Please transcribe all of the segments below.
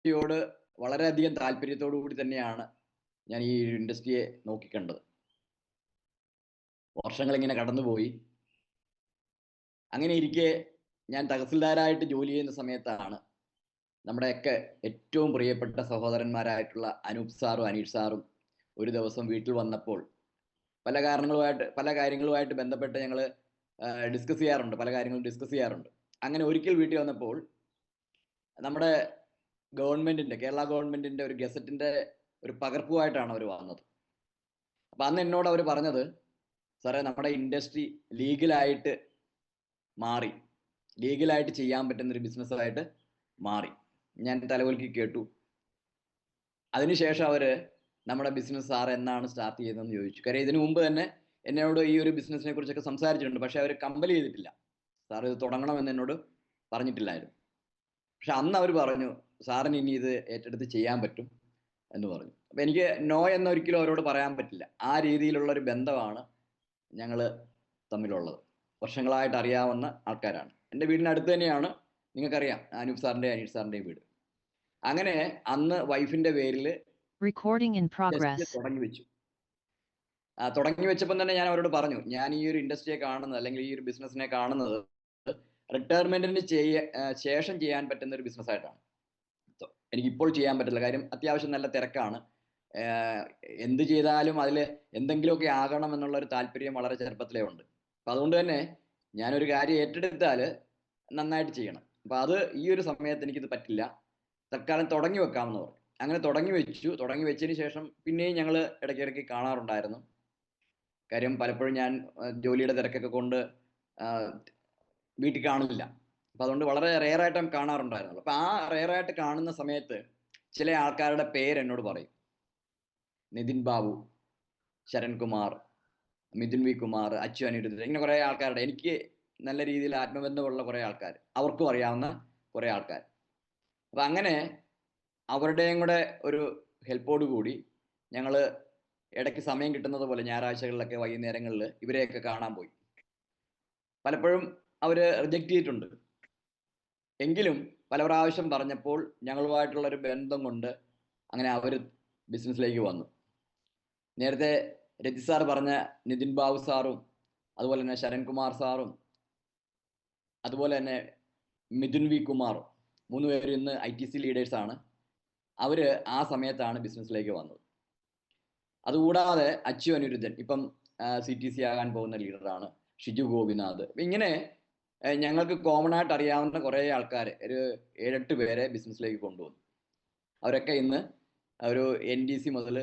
യോട് വളരെയധികം താല്പര്യത്തോടു കൂടി തന്നെയാണ് ഞാൻ ഈ ഇൻഡസ്ട്രിയെ നോക്കിക്കണ്ടത്. വർഷങ്ങളിങ്ങനെ കടന്നുപോയി. അങ്ങനെ ഇരിക്കെ ഞാൻ തഹസിൽദാരായിട്ട് ജോലി ചെയ്യുന്ന സമയത്താണ് നമ്മുടെയൊക്കെ ഏറ്റവും പ്രിയപ്പെട്ട സഹോദരന്മാരായിട്ടുള്ള അനൂപ് സാറും അനീഷ് സാറും ഒരു ദിവസം വീട്ടിൽ വന്നപ്പോൾ പല കാര്യങ്ങളുമായിട്ട് ബന്ധപ്പെട്ട് ഞങ്ങൾ ഡിസ്കസ് ചെയ്യാറുണ്ട്, പല കാര്യങ്ങളും ഡിസ്കസ് ചെയ്യാറുണ്ട്. അങ്ങനെ ഒരിക്കൽ വീട്ടിൽ വന്നപ്പോൾ നമ്മുടെ കേരള ഗവൺമെന്റിന്റെ ഒരു ഗസറ്റിന്റെ ഒരു പകർപ്പുമായിട്ടാണ് അവർ വന്നത്. അപ്പം അന്ന് എന്നോട് അവർ പറഞ്ഞത്, സാറേ നമ്മുടെ ഇൻഡസ്ട്രി ലീഗലായിട്ട് ചെയ്യാൻ പറ്റുന്നൊരു ബിസിനസ്സായിട്ട് മാറി. ഞാൻ തലവൽക്കി കേട്ടു. അതിനുശേഷം അവർ നമ്മുടെ ബിസിനസ് സാർ എന്നാണ് സ്റ്റാർട്ട് ചെയ്തതെന്ന് ചോദിച്ചു. കാര്യം ഇതിനു മുമ്പ് തന്നെ എന്നോട് ഈ ഒരു ബിസിനസ്സിനെ കുറിച്ചൊക്കെ സംസാരിച്ചിട്ടുണ്ട്, പക്ഷെ അവർ കമ്പൽ ചെയ്തിട്ടില്ല. സാർ ഇത് തുടങ്ങണമെന്ന് എന്നോട് പറഞ്ഞിട്ടില്ലായിരുന്നു. പക്ഷെ അന്ന് അവർ പറഞ്ഞു, സാറിന് ഇനി ഇത് ഏറ്റെടുത്ത് ചെയ്യാൻ പറ്റും എന്ന് പറഞ്ഞു. അപ്പം എനിക്ക് നോ എന്നൊരിക്കലും അവരോട് പറയാൻ പറ്റില്ല. ആ രീതിയിലുള്ള ഒരു ബന്ധമാണ് ഞങ്ങൾ തമ്മിലുള്ളത്. വർഷങ്ങളായിട്ട് അറിയാവുന്ന ആൾക്കാരാണ്. എൻ്റെ വീടിനടുത്ത് തന്നെയാണ്, നിങ്ങൾക്കറിയാം, അനൂപ് സാറിൻ്റെ അനീഷ് സാറിൻ്റെയും വീട്. അങ്ങനെ അന്ന് വൈഫിൻ്റെ പേരിൽ തുടങ്ങി വെച്ചു. തുടങ്ങി വെച്ചപ്പം തന്നെ ഞാൻ അവരോട് പറഞ്ഞു, ഞാൻ ഈ ഒരു ഇൻഡസ്ട്രിയെ കാണുന്നത്, അല്ലെങ്കിൽ ഈ ഒരു ബിസിനസ്സിനെ കാണുന്നത് റിട്ടയർമെന്റിന് ശേഷം ചെയ്യാൻ പറ്റുന്ന ഒരു ബിസിനസ്സായിട്ടാണ്. എനിക്കിപ്പോൾ ചെയ്യാൻ പറ്റില്ല, കാര്യം അത്യാവശ്യം നല്ല തിരക്കാണ്. എന്ത് ചെയ്താലും അതിൽ എന്തെങ്കിലുമൊക്കെ ആകണം എന്നുള്ള ഒരു താല്പര്യം വളരെ ചെറുപ്പത്തിലേ ഉണ്ട്. അപ്പം അതുകൊണ്ട് തന്നെ ഞാനൊരു കാര്യം ഏറ്റെടുത്താൽ നന്നായിട്ട് ചെയ്യണം. അപ്പം അത് ഈ ഒരു സമയത്ത് എനിക്കിത് പറ്റില്ല, തൽക്കാലം തുടങ്ങി വെക്കാമെന്ന് പറഞ്ഞു. അങ്ങനെ തുടങ്ങി വെച്ചതിന് ശേഷം പിന്നെയും ഞങ്ങൾ ഇടയ്ക്കിടയ്ക്ക് കാണാറുണ്ടായിരുന്നു. കാര്യം പലപ്പോഴും ഞാൻ ജോലിയുടെ തിരക്കൊക്കെ കൊണ്ട് വീട്ടിൽ കാണില്ല. അപ്പം അതുകൊണ്ട് വളരെ റെയറായിട്ട് കാണാറുണ്ടായിരുന്നു. അപ്പം ആ റെയറായിട്ട് കാണുന്ന സമയത്ത് ചില ആൾക്കാരുടെ പേര് എന്നോട് പറയും. നിതിൻ ബാബു, ശരൺകുമാർ, മിഥുൻ വി കുമാർ, അച്ചു അനിരുദ്ധൻ, ഇങ്ങനെ കുറേ ആൾക്കാരുടെ, എനിക്ക് നല്ല രീതിയിൽ ആത്മബന്ധമുള്ള കുറേ ആൾക്കാർ, അവർക്കും അറിയാവുന്ന കുറേ ആൾക്കാർ. അപ്പം അങ്ങനെ അവരുടെയും കൂടെ ഒരു ഹെൽപ്പോട് കൂടി ഞങ്ങൾ ഇടയ്ക്ക് സമയം കിട്ടുന്നത് പോലെ ഞായറാഴ്ചകളിലൊക്കെ വൈകുന്നേരങ്ങളിൽ ഇവരെയൊക്കെ കാണാൻ പോയി. പലപ്പോഴും അവർ റിജക്റ്റ് ചെയ്തിട്ടുണ്ട്. എങ്കിലും പല പ്രാവശ്യം പറഞ്ഞപ്പോൾ ഞങ്ങളുമായിട്ടുള്ളൊരു ബന്ധം കൊണ്ട് അങ്ങനെ അവർ ബിസിനസ്സിലേക്ക് വന്നു. നേരത്തെ രജി സാർ പറഞ്ഞ നിതിൻ ബാബു സാറും, അതുപോലെ തന്നെ ശരൺകുമാർ സാറും, അതുപോലെ തന്നെ മിഥുൻ വി കുമാറും, 3 പേരും ഇന്ന് ITC ലീഡേഴ്സാണ്. അവർ ആ സമയത്താണ് ബിസിനസ്സിലേക്ക് വന്നത്. അതുകൂടാതെ അച്ചു അനിരുദ്ധൻ ഇപ്പം CTC ആകാൻ പോകുന്ന ലീഡറാണ്. ഷിജു ഗോപിനാഥ്. ഇങ്ങനെ ഞങ്ങൾക്ക് കോമൺ ആയിട്ട് അറിയാവുന്ന കുറേ ആൾക്കാർ, ഒരു 7-8 പേരെ ബിസിനസ്സിലേക്ക് കൊണ്ടുവന്നു. അവരൊക്കെ ഇന്ന് ഒരു NDC മുതൽ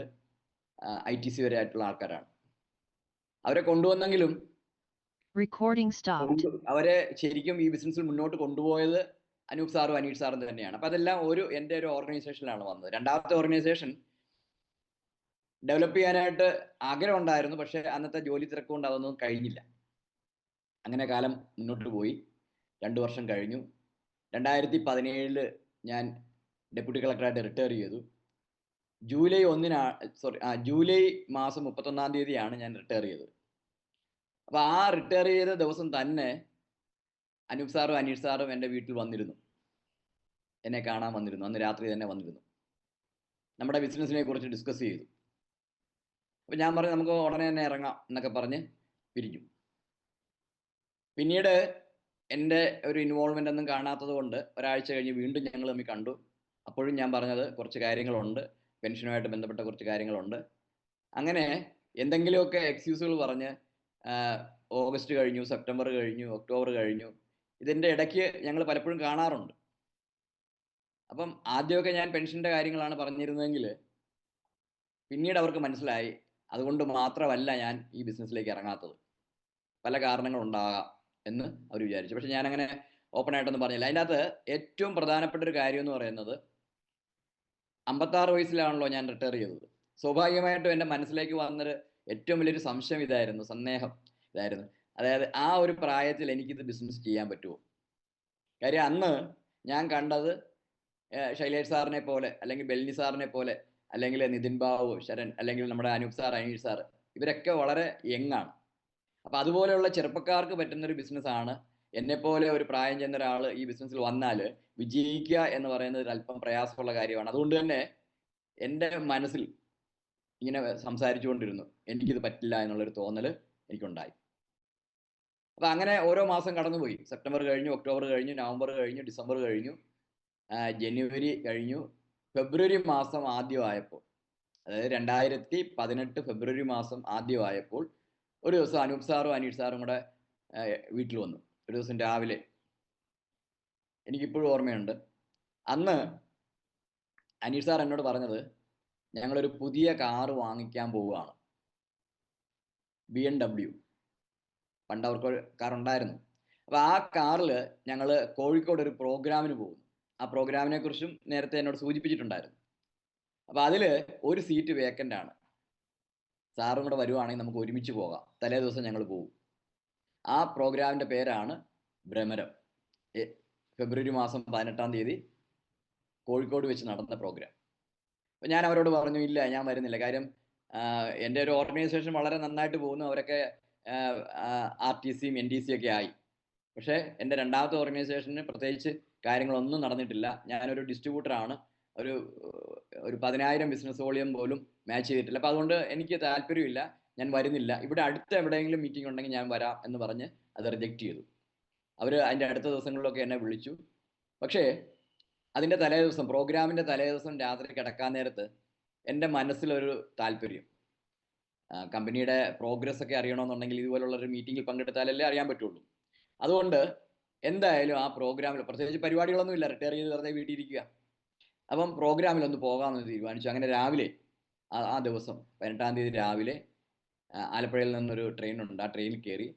ITC വരെ ആയിട്ടുള്ള ആൾക്കാരാണ്. അവരെ കൊണ്ടുവന്നെങ്കിലും അവരെ ശരിക്കും ഈ ബിസിനസ്സിൽ മുന്നോട്ട് കൊണ്ടുപോയത് അനൂപ് സാറും അനീഷ് സാറും തന്നെയാണ്. അപ്പം അതെല്ലാം എൻ്റെ ഒരു ഓർഗനൈസേഷനിലാണ് വന്നത്. രണ്ടാമത്തെ ഓർഗനൈസേഷൻ ഡെവലപ്പ് ചെയ്യാനായിട്ട് ആഗ്രഹം ഉണ്ടായിരുന്നു, പക്ഷേ അന്നത്തെ ജോലി തിരക്കുകൊണ്ട് അതൊന്നും കഴിഞ്ഞില്ല. അങ്ങനെ കാലം മുന്നോട്ട് പോയി. 2 വർഷം കഴിഞ്ഞു. 2017 ഞാൻ ഡെപ്യൂട്ടി കളക്ടറായിട്ട് റിട്ടയർ ചെയ്തു. ജൂലൈ മാസം 31-ാം തീയതിയാണ് ഞാൻ റിട്ടയർ ചെയ്തത്. അപ്പോൾ ആ റിട്ടയർ ചെയ്ത ദിവസം തന്നെ അനൂപ് സാറും അനീഷ് സാറും എൻ്റെ വീട്ടിൽ വന്നിരുന്നു, എന്നെ കാണാൻ വന്നിരുന്നു. അന്ന് രാത്രി തന്നെ വന്നിരുന്നു. നമ്മുടെ ബിസിനസ്സിനെ കുറിച്ച് ഡിസ്കസ് ചെയ്തു. അപ്പോൾ ഞാൻ പറഞ്ഞു, നമുക്ക് ഉടനെ തന്നെ ഇറങ്ങാം എന്നൊക്കെ പറഞ്ഞ് പിരിഞ്ഞു. പിന്നീട് എൻ്റെ ഒരു ഇൻവോൾവ്മെൻ്റ് ഒന്നും കാണാത്തത് കൊണ്ട് ഒരാഴ്ച കഴിഞ്ഞ് വീണ്ടും ഞങ്ങൾ തമ്മിൽ കണ്ടു. അപ്പോഴും ഞാൻ പറഞ്ഞത് കുറച്ച് കാര്യങ്ങളുണ്ട്, പെൻഷനുമായിട്ട് ബന്ധപ്പെട്ട കുറച്ച് കാര്യങ്ങളുണ്ട്. അങ്ങനെ എന്തെങ്കിലുമൊക്കെ എക്സ്ക്യൂസുകൾ പറഞ്ഞ് ഓഗസ്റ്റ് കഴിഞ്ഞു, സെപ്റ്റംബർ കഴിഞ്ഞു, ഒക്ടോബർ കഴിഞ്ഞു. ഇതിൻ്റെ ഇടയ്ക്ക് ഞങ്ങൾ പലപ്പോഴും കാണാറുണ്ട്. അപ്പം ആദ്യമൊക്കെ ഞാൻ പെൻഷൻ്റെ കാര്യങ്ങളാണ് പറഞ്ഞിരുന്നതെങ്കിൽ പിന്നീട് അവർക്ക് മനസ്സിലായി അതുകൊണ്ട് മാത്രമല്ല ഞാൻ ഈ ബിസിനസ്സിലേക്ക് ഇറങ്ങാത്തത്, പല കാരണങ്ങളുണ്ടാകാം എന്ന് അവർ വിചാരിച്ചു. പക്ഷെ ഞാനങ്ങനെ ഓപ്പണായിട്ടൊന്നും പറഞ്ഞില്ല. അതിൻ്റെ അകത്ത് ഏറ്റവും പ്രധാനപ്പെട്ട ഒരു കാര്യം എന്ന് പറയുന്നത്, 56 വയസ്സിലാണല്ലോ ഞാൻ റിട്ടയർ ചെയ്തത്. സ്വാഭാവികമായിട്ടും എൻ്റെ മനസ്സിലേക്ക് വന്നൊരു ഏറ്റവും വലിയൊരു സംശയം സന്ദേഹം ഇതായിരുന്നു. അതായത് ആ ഒരു പ്രായത്തിൽ എനിക്കിത് ബിസിനസ് ചെയ്യാൻ പറ്റുമോ? കാര്യം അന്ന് ഞാൻ കണ്ടത് ശൈലേഷ് സാറിനെ പോലെ, അല്ലെങ്കിൽ ബെൽനി സാറിനെ പോലെ, അല്ലെങ്കിൽ നിതിൻ ബാബു, ശരൺ, അല്ലെങ്കിൽ നമ്മുടെ അനൂപ് സാർ, അനീഷ് സാർ, ഇവരൊക്കെ വളരെ യങ്ങാണ്. അപ്പം അതുപോലെയുള്ള ചെറുപ്പക്കാർക്ക് പറ്റുന്നൊരു ബിസിനസ്സാണ് എന്നെപ്പോലെ ഒരു പ്രായം ചെന്ന ഒരാൾ ഈ ബിസിനസ്സിൽ വന്നാൽ വിജയിക്കുക എന്ന് പറയുന്നത് അല്പം പ്രയാസമുള്ള കാര്യമാണ്. അതുകൊണ്ട് തന്നെ എൻ്റെ മനസ്സിൽ ഇങ്ങനെ സംസാരിച്ചുകൊണ്ടിരുന്നു, എനിക്കിത് പറ്റില്ല എന്നുള്ളൊരു തോന്നൽ എനിക്കുണ്ടായി. അപ്പൊ അങ്ങനെ ഓരോ മാസം കടന്നുപോയി. സെപ്റ്റംബർ കഴിഞ്ഞു, ഒക്ടോബർ കഴിഞ്ഞു, നവംബർ കഴിഞ്ഞു, ഡിസംബർ കഴിഞ്ഞു, ജനുവരി കഴിഞ്ഞു. ഫെബ്രുവരി മാസം ആദ്യമായപ്പോൾ, അതായത് 2018 ഫെബ്രുവരി മാസം ആദ്യമായപ്പോൾ ഒരു ദിവസം അനൂപ് സാറും അനീഷ് സാറും കൂടെ വീട്ടിൽ വന്നു. ഒരു ദിവസം രാവിലെ, എനിക്കിപ്പോഴും ഓർമ്മയുണ്ട്. അന്ന് അനീഷ് സാർ എന്നോട് പറഞ്ഞത്, ഞങ്ങളൊരു പുതിയ കാറ് വാങ്ങിക്കാൻ പോവുകയാണ്, BMW. പണ്ട് അവർക്ക് കാർ ഉണ്ടായിരുന്നു. അപ്പൊ ആ കാറിൽ ഞങ്ങൾ കോഴിക്കോട് ഒരു പ്രോഗ്രാമിന് പോകുന്നു. ആ പ്രോഗ്രാമിനെ കുറിച്ചും നേരത്തെ എന്നോട് സൂചിപ്പിച്ചിട്ടുണ്ടായിരുന്നു. അപ്പൊ അതിൽ ഒരു സീറ്റ് വേക്കൻ്റ് ആണ്. സാറും കൂടെ വരുവാണെങ്കിൽ നമുക്ക് ഒരുമിച്ച് പോകാം, തലേ ദിവസം ഞങ്ങൾ പോകും. ആ പ്രോഗ്രാമിന്റെ പേരാണ് ഭ്രമരം. ഫെബ്രുവരി മാസം 18-ാം തീയതി കോഴിക്കോട് വെച്ച് നടന്ന പ്രോഗ്രാം. അപ്പൊ ഞാൻ അവരോട് പറഞ്ഞു, ഇല്ല ഞാൻ വരുന്നില്ല. കാര്യം എൻ്റെ ഒരു ഓർഗനൈസേഷൻ വളരെ നന്നായിട്ട് പോകുന്നു, അവരൊക്കെ RTCയും NTC ഒക്കെ ആയി. പക്ഷേ എൻ്റെ രണ്ടാമത്തെ ഓർഗനൈസേഷന് പ്രത്യേകിച്ച് കാര്യങ്ങളൊന്നും നടന്നിട്ടില്ല. ഞാനൊരു ഡിസ്ട്രിബ്യൂട്ടറാണ്, ഒരു 10,000 ബിസിനസ് വോളിയം പോലും മാച്ച് ചെയ്തിട്ടില്ല. അപ്പം അതുകൊണ്ട് എനിക്ക് താല്പര്യമില്ല, ഞാൻ വരുന്നില്ല. ഇവിടെ അടുത്ത് എവിടെയെങ്കിലും മീറ്റിംഗ് ഉണ്ടെങ്കിൽ ഞാൻ വരാം എന്ന് പറഞ്ഞ് അത് റിജക്റ്റ് ചെയ്തു. അവർ അതിൻ്റെ അടുത്ത ദിവസങ്ങളിലൊക്കെ എന്നെ വിളിച്ചു. പക്ഷേ അതിൻ്റെ തലേ ദിവസം, പ്രോഗ്രാമിൻ്റെ തലേ ദിവസം രാത്രി കിടക്കാൻ നേരത്ത് എൻ്റെ മനസ്സിലൊരു താല്പര്യം, കമ്പനിയുടെ പ്രോഗ്രസ് ഒക്കെ അറിയണമെന്നുണ്ടെങ്കിൽ ഇതുപോലുള്ളൊരു മീറ്റിങ്ങിൽ പങ്കെടുത്താലല്ലേ അറിയാൻ പറ്റുള്ളൂ. അതുകൊണ്ട് എന്തായാലും ആ പ്രോഗ്രാമിൽ, പ്രത്യേകിച്ച് പരിപാടികളൊന്നും ഇല്ല, റിട്ടയർ ചെയ്ത് വെറുതെ വീട്ടിൽ ഇരിക്കുക, അപ്പം പ്രോഗ്രാമിലൊന്ന് പോകാമെന്ന് തീരുമാനിച്ചു. അങ്ങനെ രാവിലെ, ആ ദിവസം 18-ാം തീയതി രാവിലെ ആലപ്പുഴയിൽ നിന്നൊരു ട്രെയിൻ ഉണ്ട്, ആ ട്രെയിനിൽ കയറി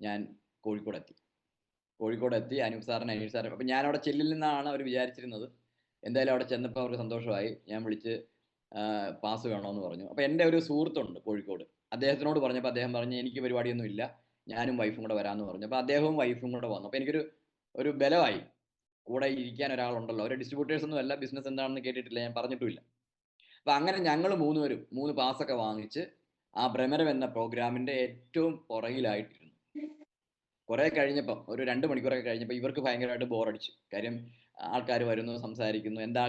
ഞാൻ കോഴിക്കോടെത്തി. അനൂപ് സാറിന്, അനീഷ് സാറിന്, അപ്പം ഞാൻ അവിടെ ചെല്ലില്ലെന്നാണ് അവർ വിചാരിച്ചിരുന്നത്. എന്തായാലും അവിടെ ചെന്നപ്പോൾ അവർക്ക് സന്തോഷമായി. ഞാൻ വിളിച്ച് പാസ് വേണമെന്ന് പറഞ്ഞു. അപ്പോൾ എൻ്റെ ഒരു സുഹൃത്തുണ്ട് കോഴിക്കോട്, അദ്ദേഹത്തിനോട് പറഞ്ഞപ്പോൾ അദ്ദേഹം പറഞ്ഞു, എനിക്ക് പരിപാടിയൊന്നും ഇല്ല, ഞാനും വൈഫും കൂടെ വരാമെന്ന് പറഞ്ഞു. അപ്പോൾ അദ്ദേഹവും വൈഫും കൂടെ വന്നു. അപ്പോൾ എനിക്കൊരു ബലമായി, കൂടെ ഇരിക്കാൻ ഒരാളുണ്ടല്ലോ. അവർ ഡിസ്ട്രിബ്യൂട്ടേഴ്സ് ഒന്നും അല്ല, ബിസിനസ് എന്താണെന്ന് കേട്ടിട്ടില്ല, ഞാൻ പറഞ്ഞിട്ടുമില്ല. അപ്പം അങ്ങനെ ഞങ്ങൾ 3 പാസ്സൊക്കെ വാങ്ങിച്ച് ആ ഭ്രമരം എന്ന പ്രോഗ്രാമിൻ്റെ ഏറ്റവും പുറകിലായിട്ടിരുന്നു. കുറെ കഴിഞ്ഞപ്പം, ഒരു 2 മണിക്കൂറൊക്കെ കഴിഞ്ഞപ്പോൾ ഇവർക്ക് ഭയങ്കരമായിട്ട് ബോറടിച്ചു. കാര്യം ആൾക്കാർ വരുന്നു, സംസാരിക്കുന്നു, എന്താ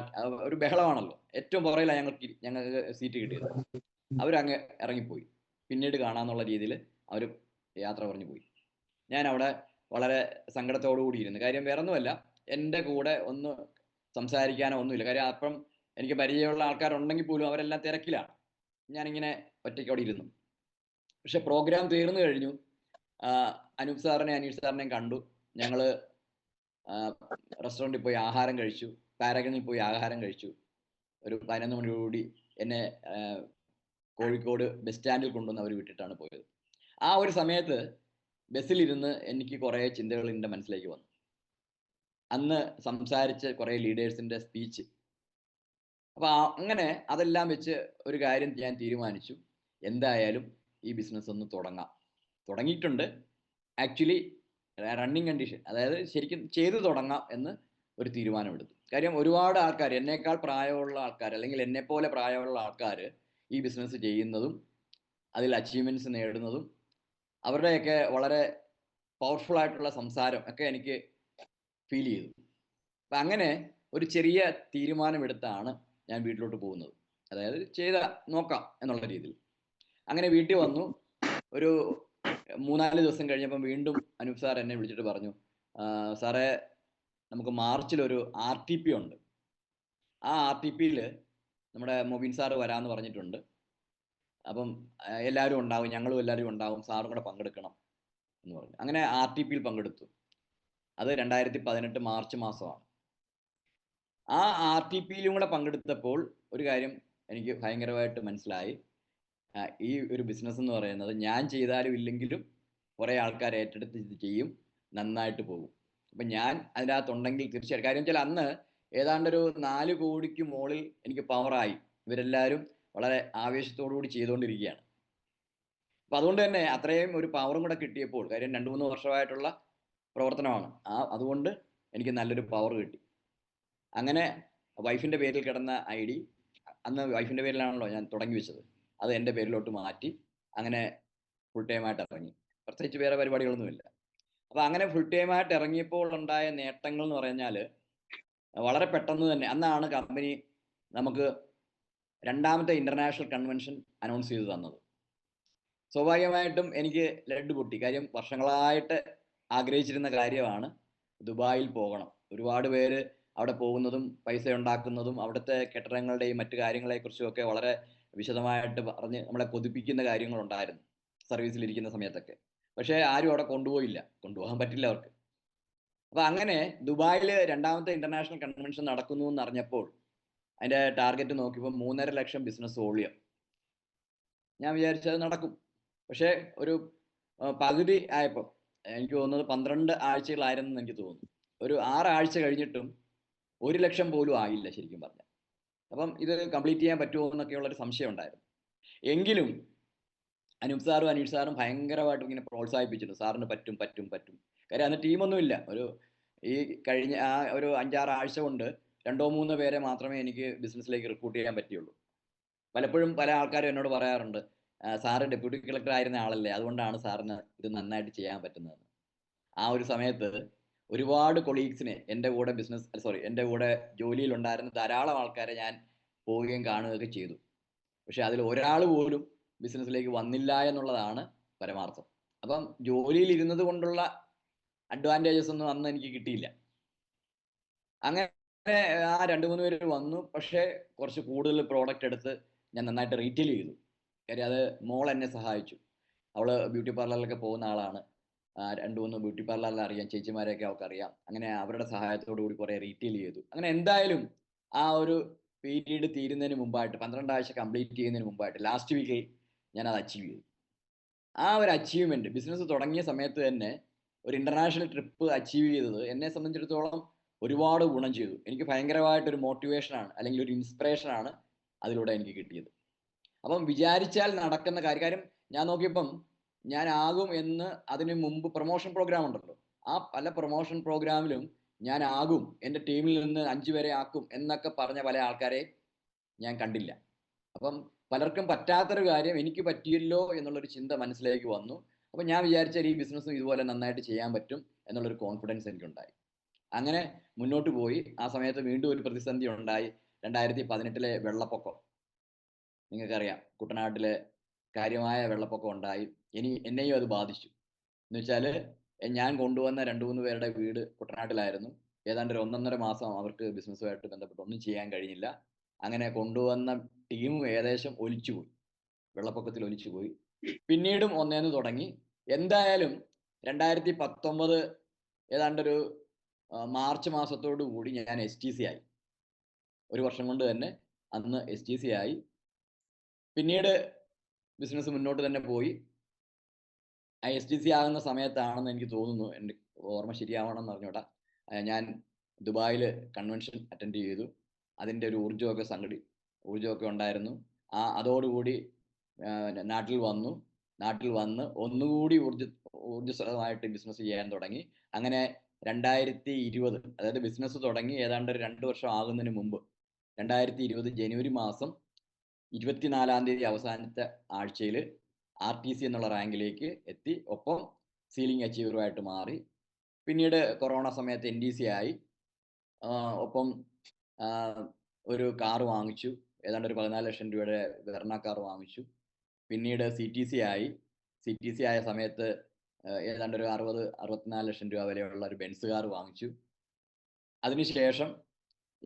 ഒരു ബഹളമാണല്ലോ. ഏറ്റവും പുറകിലാണ് ഞങ്ങൾക്ക് സീറ്റ് കിട്ടിയത്. അവരങ്ങ് ഇറങ്ങിപ്പോയി. പിന്നീട് കാണാമെന്നുള്ള രീതിയിൽ അവർ യാത്ര പറഞ്ഞു പോയി. ഞാൻ അവിടെ വളരെ സങ്കടത്തോടു കൂടി ഇരുന്നു. കാര്യം വേറൊന്നുമല്ല, എൻ്റെ കൂടെ ഒന്ന് സംസാരിക്കാനോ ഒന്നുമില്ല. കാര്യം അപ്പം എനിക്ക് പരിചയമുള്ള ആൾക്കാരുണ്ടെങ്കിൽ പോലും അവരെല്ലാം തിരക്കിലാണ്. ഞാനിങ്ങനെ ഒറ്റയ്ക്കവിടെ ഇരുന്നു. പക്ഷെ പ്രോഗ്രാം തീർന്നു കഴിഞ്ഞു. അനൂപ് സാറിനെയും അനീഷ് സാറിനെയും കണ്ടു. ഞങ്ങൾ റെസ്റ്റോറൻറ്റിൽ പോയി ആഹാരം കഴിച്ചു, പാരഗണിൽ പോയി ആഹാരം കഴിച്ചു. ഒരു 11 മണിയോടുകൂടി എന്നെ കോഴിക്കോട് ബസ് സ്റ്റാൻഡിൽ കൊണ്ടുവന്ന് അവർ വിട്ടിട്ടാണ് പോയത്. ആ ഒരു സമയത്ത് ബസ്സിലിരുന്ന് എനിക്ക് കുറേ ചിന്തകൾ എൻ്റെ മനസ്സിലേക്ക് വന്നു. അന്ന് സംസാരിച്ച കുറേ ലീഡേഴ്സിൻ്റെ സ്പീച്ച്. അപ്പോൾ അങ്ങനെ അതെല്ലാം വെച്ച് ഒരു കാര്യം ഞാൻ തീരുമാനിച്ചു, എന്തായാലും ഈ ബിസിനസ് ഒന്ന് തുടങ്ങിയിട്ടുണ്ട്. ആക്ച്വലി റണ്ണിങ് കണ്ടീഷൻ, അതായത് ശരിക്കും ചെയ്തു തുടങ്ങാം എന്ന് ഒരു തീരുമാനമെടുത്തു. കാര്യം ഒരുപാട് ആൾക്കാർ, എന്നേക്കാൾ പ്രായമുള്ള ആൾക്കാർ, അല്ലെങ്കിൽ എന്നെപ്പോലെ പ്രായമുള്ള ആൾക്കാർ ഈ ബിസിനസ് ചെയ്യുന്നതും അതിൽ അച്ചീവ്മെൻറ്റ്സ് നേടുന്നതും അവരുടെയൊക്കെ വളരെ പവർഫുൾ ആയിട്ടുള്ള സംസാരം ഒക്കെ എനിക്ക് ഫീൽ ചെയ്തു. അപ്പം അങ്ങനെ ഒരു ചെറിയ തീരുമാനമെടുത്താണ് ഞാൻ വീട്ടിലോട്ട് പോകുന്നത്. അതായത് നോക്കാം എന്നുള്ള രീതിയിൽ. അങ്ങനെ വീട്ടിൽ വന്നു. ഒരു 3-4 ദിവസം കഴിഞ്ഞപ്പം വീണ്ടും അനൂപ് സാർ എന്നെ വിളിച്ചിട്ട് പറഞ്ഞു, സാറേ നമുക്ക് മാർച്ചിലൊരു RTP ഉണ്ട്, ആ RTPയിൽ നമ്മുടെ മൊബിൻ സാറ് വരാമെന്ന് പറഞ്ഞിട്ടുണ്ട്, അപ്പം എല്ലാവരും ഉണ്ടാവും, ഞങ്ങളും എല്ലാവരും ഉണ്ടാവും, സാറും കൂടെ പങ്കെടുക്കണം എന്ന് പറഞ്ഞു. അങ്ങനെ RTPയിൽ പങ്കെടുത്തു. അത് 2018 മാർച്ച് മാസമാണ്. ആ RTPയിലും കൂടെ പങ്കെടുത്തപ്പോൾ ഒരു കാര്യം എനിക്ക് ഭയങ്കരമായിട്ട് മനസ്സിലായി. ഈ ഒരു ബിസിനസ് എന്ന് പറയുന്നത് ഞാൻ ചെയ്താലും ഇല്ലെങ്കിലും കുറേ ആൾക്കാർ ഏറ്റെടുത്ത് ഇത് ചെയ്യും, നന്നായിട്ട് പോകും. അപ്പം ഞാൻ അതിനകത്തുണ്ടെങ്കിൽ തീർച്ചയായിട്ടും, കാര്യം വെച്ചാൽ അന്ന് ഏതാണ്ടൊരു 4 കോടിക്ക് മുകളിൽ എനിക്ക് പവറായി. ഇവരെല്ലാവരും വളരെ ആവേശത്തോടു കൂടി ചെയ്തുകൊണ്ടിരിക്കുകയാണ്. അപ്പം അതുകൊണ്ട് തന്നെ അത്രയും ഒരു പവറും കൂടെ കിട്ടിയപ്പോൾ, കാര്യം 2-3 വർഷമായിട്ടുള്ള പ്രവർത്തനമാണ്, അതുകൊണ്ട് എനിക്ക് നല്ലൊരു പവർ കിട്ടി. അങ്ങനെ വൈഫിൻ്റെ പേരിൽ കിടന്ന ID, അന്ന് വൈഫിൻ്റെ പേരിലാണല്ലോ ഞാൻ തുടങ്ങി വെച്ചത്, അത് എൻ്റെ പേരിലോട്ട് മാറ്റി അങ്ങനെ ഫുൾ ടൈമായിട്ട് ഇറങ്ങി. പ്രത്യേകിച്ച് വേറെ പരിപാടികളൊന്നുമില്ല. അപ്പൊ അങ്ങനെ ഫുൾ ടൈമായിട്ട് ഇറങ്ങിയപ്പോൾ ഉണ്ടായ നേട്ടങ്ങൾ എന്ന് പറഞ്ഞാൽ വളരെ പെട്ടെന്ന് തന്നെ അന്നാണ് കമ്പനി നമുക്ക് രണ്ടാമത്തെ ഇന്റർനാഷണൽ കൺവെൻഷൻ അനൗൺസ് ചെയ്തു തന്നത്. സ്വാഭാവികമായിട്ടും എനിക്ക് ലഡ് പൊട്ടി. കാര്യം വർഷങ്ങളായിട്ട് ആഗ്രഹിച്ചിരുന്ന കാര്യമാണ് ദുബായിൽ പോകണം. ഒരുപാട് പേര് അവിടെ പോകുന്നതും പൈസ ഉണ്ടാക്കുന്നതും അവിടുത്തെ കെട്ടിടങ്ങളുടെയും മറ്റു കാര്യങ്ങളെക്കുറിച്ചും ഒക്കെ വളരെ വിശദമായിട്ട് പറഞ്ഞ് നമ്മളെ കൊതിപ്പിക്കുന്ന കാര്യങ്ങളുണ്ടായിരുന്നു സർവീസിലിരിക്കുന്ന സമയത്തൊക്കെ. പക്ഷേ ആരും അവിടെ കൊണ്ടുപോയില്ല. കൊണ്ടുപോകാൻ പറ്റില്ല അവർക്ക്. അപ്പൊ അങ്ങനെ ദുബായിൽ രണ്ടാമത്തെ ഇന്റർനാഷണൽ കൺവെൻഷൻ നടക്കുന്നു എന്ന് അറിഞ്ഞപ്പോൾ അതിന്റെ ടാർഗറ്റ് നോക്കിയപ്പോൾ 3.5 ലക്ഷം ബിസിനസ് വോളിയം. ഞാൻ വിചാരിച്ചത് നടക്കും. പക്ഷേ ഒരു പകുതി ആയപ്പോൾ എനിക്ക് തോന്നുന്നത് 12 ആഴ്ചകളായിരുന്നെന്ന് എനിക്ക് തോന്നുന്നു. ഒരു 6 ആഴ്ച കഴിഞ്ഞിട്ടും 1 ലക്ഷം പോലും ആയില്ല ശരിക്കും പറഞ്ഞാൽ. അപ്പം ഇത് കംപ്ലീറ്റ് ചെയ്യാൻ പറ്റുമോ എന്നൊക്കെയുള്ളൊരു സംശയം ഉണ്ടായിരുന്നു. എങ്കിലും അനൂപ് സാറും അനീഷ് സാറും ഭയങ്കരമായിട്ട് ഇങ്ങനെ പ്രോത്സാഹിപ്പിച്ചിരുന്നു. സാറിന് പറ്റും പറ്റും പറ്റും. കാര്യം അന്ന് ടീമൊന്നുമില്ല. ഈ കഴിഞ്ഞ ആ ഒരു 5-6 ആഴ്ച കൊണ്ട് 2-3 പേരെ മാത്രമേ എനിക്ക് ബിസിനസ്സിലേക്ക് റിക്രൂട്ട് ചെയ്യാൻ പറ്റിയുള്ളൂ. പലപ്പോഴും പല ആൾക്കാരും എന്നോട് പറയാറുണ്ട്, സാറ് ഡെപ്യൂട്ടി കളക്ടർ ആയിരുന്ന ആളല്ലേ, അതുകൊണ്ടാണ് സാറിന് ഇത് നന്നായിട്ട് ചെയ്യാൻ പറ്റുന്നതെന്ന്. ആ ഒരു സമയത്ത് ഒരുപാട് കൊളീഗ്സിനെ എൻ്റെ കൂടെ ജോലിയിലുണ്ടായിരുന്ന ധാരാളം ആൾക്കാരെ ഞാൻ പോവുകയും കാണുകയൊക്കെ ചെയ്തു. പക്ഷെ അതിൽ ഒരാൾ പോലും ബിസിനസ്സിലേക്ക് വന്നില്ല എന്നുള്ളതാണ് പരമാർത്ഥം. അപ്പം ജോലിയിൽ ഇരുന്നത് കൊണ്ടുള്ള അഡ്വാൻറ്റേജസ് ഒന്നും അന്ന് എനിക്ക് കിട്ടിയില്ല. അങ്ങനെ ആ 2-3 പേര് വന്നു. പക്ഷേ കുറച്ച് കൂടുതൽ പ്രോഡക്റ്റ് എടുത്ത് ഞാൻ നന്നായിട്ട് റീറ്റെയിൽ ചെയ്തു. കാര്യം അത് മോൾ എന്നെ സഹായിച്ചു. അവള് ബ്യൂട്ടി പാർലറിലൊക്കെ പോകുന്ന ആളാണ്. 2-3 ബ്യൂട്ടി പാർലറിൽ അറിയാം, ചേച്ചിമാരെയൊക്കെ അവൾക്കറിയാം. അങ്ങനെ അവരുടെ സഹായത്തോടു കൂടി കുറേ റീറ്റെയിൽ ചെയ്തു. അങ്ങനെ എന്തായാലും ആ ഒരു പീരീഡ് തീരുന്നതിന് മുമ്പായിട്ട് 12 ആഴ്ച കംപ്ലീറ്റ് ചെയ്യുന്നതിന് മുമ്പായിട്ട് ലാസ്റ്റ് വീക്കിൽ ഞാനത് അച്ചീവ് ചെയ്തു. ആ ഒരു അച്ചീവ്മെന്റ് ബിസിനസ് തുടങ്ങിയ സമയത്ത് തന്നെ ഒരു ഇന്റർനാഷണൽ ട്രിപ്പ് അച്ചീവ് ചെയ്തത് എന്നെ സംബന്ധിച്ചിടത്തോളം ഒരുപാട് ഗുണം ചെയ്തു. എനിക്ക് ഭയങ്കരമായിട്ടൊരു മോട്ടിവേഷനാണ്, അല്ലെങ്കിൽ ഒരു ഇൻസ്പിറേഷനാണ് അതിലൂടെ എനിക്ക് കിട്ടിയത്. അപ്പം വിചാരിച്ചാൽ നടക്കുന്ന കാര്യം ഞാൻ നോക്കിയപ്പം ഞാനാകും എന്ന് അതിന് മുമ്പ് പ്രൊമോഷൻ പ്രോഗ്രാം ഉണ്ടല്ലോ, ആ പല പ്രൊമോഷൻ പ്രോഗ്രാമിലും ഞാനാകും, എൻ്റെ ടീമിൽ നിന്ന് 5 പേരെ ആക്കും എന്നൊക്കെ പറഞ്ഞ പല ആൾക്കാരെ ഞാൻ കണ്ടില്ല. അപ്പം പലർക്കും പറ്റാത്തൊരു കാര്യം എനിക്ക് പറ്റിയല്ലോ എന്നുള്ളൊരു ചിന്ത മനസ്സിലേക്ക് വന്നു. അപ്പം ഞാൻ വിചാരിച്ചാൽ ഈ ബിസിനസ്സും ഇതുപോലെ നന്നായിട്ട് ചെയ്യാൻ പറ്റും എന്നുള്ളൊരു കോൺഫിഡൻസ് എനിക്കുണ്ടായി. അങ്ങനെ മുന്നോട്ട് പോയി. ആ സമയത്ത് വീണ്ടും ഒരു പ്രതിസന്ധി ഉണ്ടായി. 2018 വെള്ളപ്പൊക്കം. നിങ്ങൾക്കറിയാം, കുട്ടനാട്ടിലെ കാര്യമായ വെള്ളപ്പൊക്കം ഉണ്ടായി. എന്നെയും അത് ബാധിച്ചു. എന്ന് വെച്ചാൽ ഞാൻ കൊണ്ടുവന്ന 2-3 പേരുടെ വീട് കുട്ടനാട്ടിലായിരുന്നു. ഏതാണ്ട് ഒരു 1.5 മാസം അവർക്ക് ബിസിനസ്സുമായിട്ട് ബന്ധപ്പെട്ട് ഒന്നും ചെയ്യാൻ കഴിഞ്ഞില്ല. അങ്ങനെ കൊണ്ടുവന്ന ടീമും ഏകദേശം ഒലിച്ചുപോയി. വെള്ളപ്പൊക്കത്തിൽ ഒലിച്ചുപോയി. പിന്നീടും ഒന്നേന്ന് തുടങ്ങി. എന്തായാലും 2019 ഏതാണ്ടൊരു മാർച്ച് മാസത്തോടു കൂടി ഞാൻ STC ആയി. ഒരു വർഷം കൊണ്ട് തന്നെ അന്ന് STC ആയി. പിന്നീട് ബിസിനസ് മുന്നോട്ട് തന്നെ പോയി. ആ STC ആകുന്ന സമയത്താണെന്ന് എനിക്ക് തോന്നുന്നു, എൻ്റെ ഓർമ്മ ശരിയാവണമെന്ന് അറിഞ്ഞൂടാ, ഞാൻ ദുബായിൽ കൺവെൻഷൻ അറ്റൻഡ് ചെയ്തു. അതിൻ്റെ ഒരു ഊർജ്ജമൊക്കെ ഉണ്ടായിരുന്നു. അതോടുകൂടി നാട്ടിൽ വന്ന് ഒന്നുകൂടി ഊർജ്ജസ്വലമായിട്ട് ബിസിനസ് ചെയ്യാൻ തുടങ്ങി. അങ്ങനെ 2020, അതായത് ബിസിനസ് തുടങ്ങി ഏതാണ്ട് ഒരു 2 വർഷം ആകുന്നതിന് മുമ്പ് 2020 ജനുവരി മാസം 24-ാം തീയതി അവസാനത്തെ ആഴ്ചയിൽ RTC എന്നുള്ള റാങ്കിലേക്ക് എത്തി. ഒപ്പം സീലിംഗ് അച്ചീവറുമായിട്ട് മാറി. പിന്നീട് കൊറോണ സമയത്ത് NDC ആയി. ഒപ്പം ഒരു കാറ് വാങ്ങിച്ചു. ഏതാണ്ട് ഒരു 14 ലക്ഷം രൂപയുടെ വെർണ കാർ വാങ്ങിച്ചു. പിന്നീട് CTC ആയി. CTC ആയ സമയത്ത് ഏതാണ്ട് ഒരു 64 ലക്ഷം രൂപ വിലയുള്ള ഒരു ബെൻസ് കാർ വാങ്ങിച്ചു. അതിനുശേഷം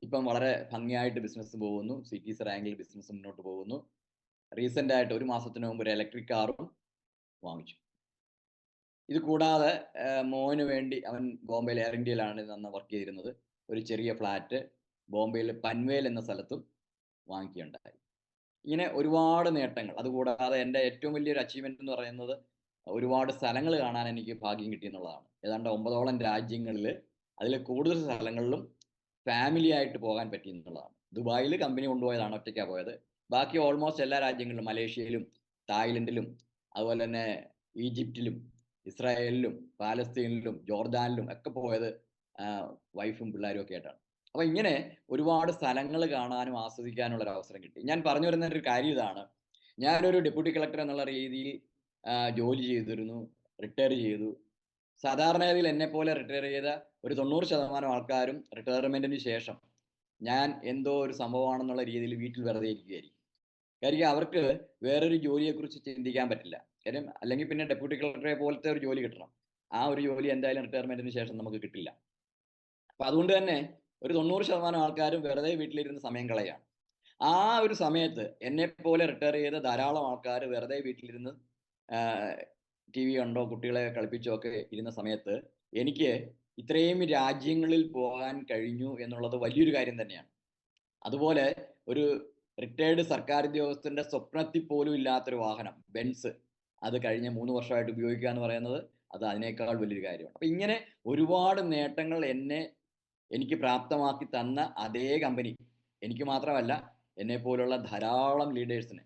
ഇപ്പം വളരെ ഭംഗിയായിട്ട് ബിസിനസ് പോകുന്നു. CTC റാങ്കിൽ ബിസിനസ് മുന്നോട്ട് പോകുന്നു. റീസെന്റ് ആയിട്ട് ഒരു മാസത്തിന് മുമ്പ് ഒരു ഇലക്ട്രിക് കാറും വാങ്ങിച്ചു. ഇത് കൂടാതെ മോന് വേണ്ടി അവൻ ബോംബെയിൽ എയർ ഇന്ത്യയിലാണ് അന്ന് വർക്ക് ചെയ്തിരുന്നത്. ഒരു ചെറിയ ഫ്ലാറ്റ് ബോംബെയിൽ പൻവേൽ എന്ന സ്ഥലത്തും വാങ്ങിക്കുകയുണ്ടായി. ഇങ്ങനെ ഒരുപാട് നേട്ടങ്ങൾ. അതുകൂടാതെ എൻ്റെ ഏറ്റവും വലിയൊരു അച്ചീവ്മെന്റ് എന്ന് പറയുന്നത് ഒരുപാട് സ്ഥലങ്ങൾ കാണാൻ എനിക്ക് ഭാഗ്യം കിട്ടി എന്നുള്ളതാണ്. ഏതാണ്ട് 9ഓളം രാജ്യങ്ങളിൽ, അതിൽ കൂടുതൽ സ്ഥലങ്ങളിലും ഫാമിലി ആയിട്ട് പോകാൻ പറ്റി എന്നുള്ളതാണ്. ദുബായിൽ കമ്പനി കൊണ്ടുപോയതാണ്, ഒറ്റയ്ക്കാണ് പോയത്. ബാക്കി ഓൾമോസ്റ്റ് എല്ലാ രാജ്യങ്ങളിലും, മലേഷ്യയിലും തായ്ലൻഡിലും അതുപോലെ തന്നെ ഈജിപ്തിലും ഇസ്രായേലിലും പാലസ്തീനിലും ജോർദാനിലും ഒക്കെ പോയത് വൈഫും പിള്ളേരും ഒക്കെ ആയിട്ടാണ്. അപ്പൊ ഇങ്ങനെ ഒരുപാട് സ്ഥലങ്ങൾ കാണാനും ആസ്വദിക്കാനുള്ള ഒരു അവസരം കിട്ടി. ഞാൻ പറഞ്ഞു വരുന്ന ഒരു കാര്യം ഇതാണ്. ഞാനൊരു ഡെപ്യൂട്ടി കളക്ടർ എന്നുള്ള രീതിയിൽ ജോലി ചെയ്തിരുന്നു, റിട്ടയർ ചെയ്തു. സാധാരണഗതിയിൽ എന്നെ പോലെ റിട്ടയർ ചെയ്ത ഒരു 90% ആൾക്കാരും റിട്ടയർമെന്റിന് ശേഷം ഞാൻ എന്തോ ഒരു സംഭവമാണെന്നുള്ള രീതിയിൽ വീട്ടിൽ വെറുതെ ഇരിക്കുകയായിരിക്കും. കാര്യം അവർക്ക് വേറൊരു ജോലിയെക്കുറിച്ച് ചിന്തിക്കാൻ പറ്റില്ല. കാര്യം അല്ലെങ്കിൽ പിന്നെ ഡെപ്യൂട്ടി കളക്ടറെ പോലത്തെ ഒരു ജോലി കിട്ടണം. ആ ഒരു ജോലി എന്തായാലും റിട്ടയർമെന്റിന് ശേഷം നമുക്ക് കിട്ടില്ല. അപ്പൊ അതുകൊണ്ട് തന്നെ ഒരു 90% ആൾക്കാരും വെറുതെ വീട്ടിലിരുന്ന് സമയം കളയാണ്. ആ ഒരു സമയത്ത് എന്നെപ്പോലെ റിട്ടയർ ചെയ്ത ധാരാളം ആൾക്കാർ വെറുതെ വീട്ടിലിരുന്ന് ടി വി കണ്ടോ കുട്ടികളെ കളിപ്പിച്ചോ ഒക്കെ ഇരുന്ന സമയത്ത് എനിക്ക് ഇത്രയും രാജ്യങ്ങളിൽ പോകാൻ കഴിഞ്ഞു എന്നുള്ളത് വലിയൊരു കാര്യം തന്നെയാണ്. അതുപോലെ ഒരു റിട്ടയർഡ് സർക്കാർ ഉദ്യോഗസ്ഥന്റെ സ്വപ്നത്തിൽ പോലും ഇല്ലാത്തൊരു വാഹനം ബെൻസ് അത് കഴിഞ്ഞ 3 വർഷമായിട്ട് ഉപയോഗിക്കുക എന്ന് പറയുന്നത് അത് അതിനേക്കാൾ വലിയൊരു കാര്യമാണ്. അപ്പൊ ഇങ്ങനെ ഒരുപാട് നേട്ടങ്ങൾ എനിക്ക് പ്രാപ്തമാക്കി തന്ന അതേ കമ്പനി എനിക്ക് മാത്രമല്ല എന്നെ പോലുള്ള ധാരാളം ലീഡേഴ്സിന്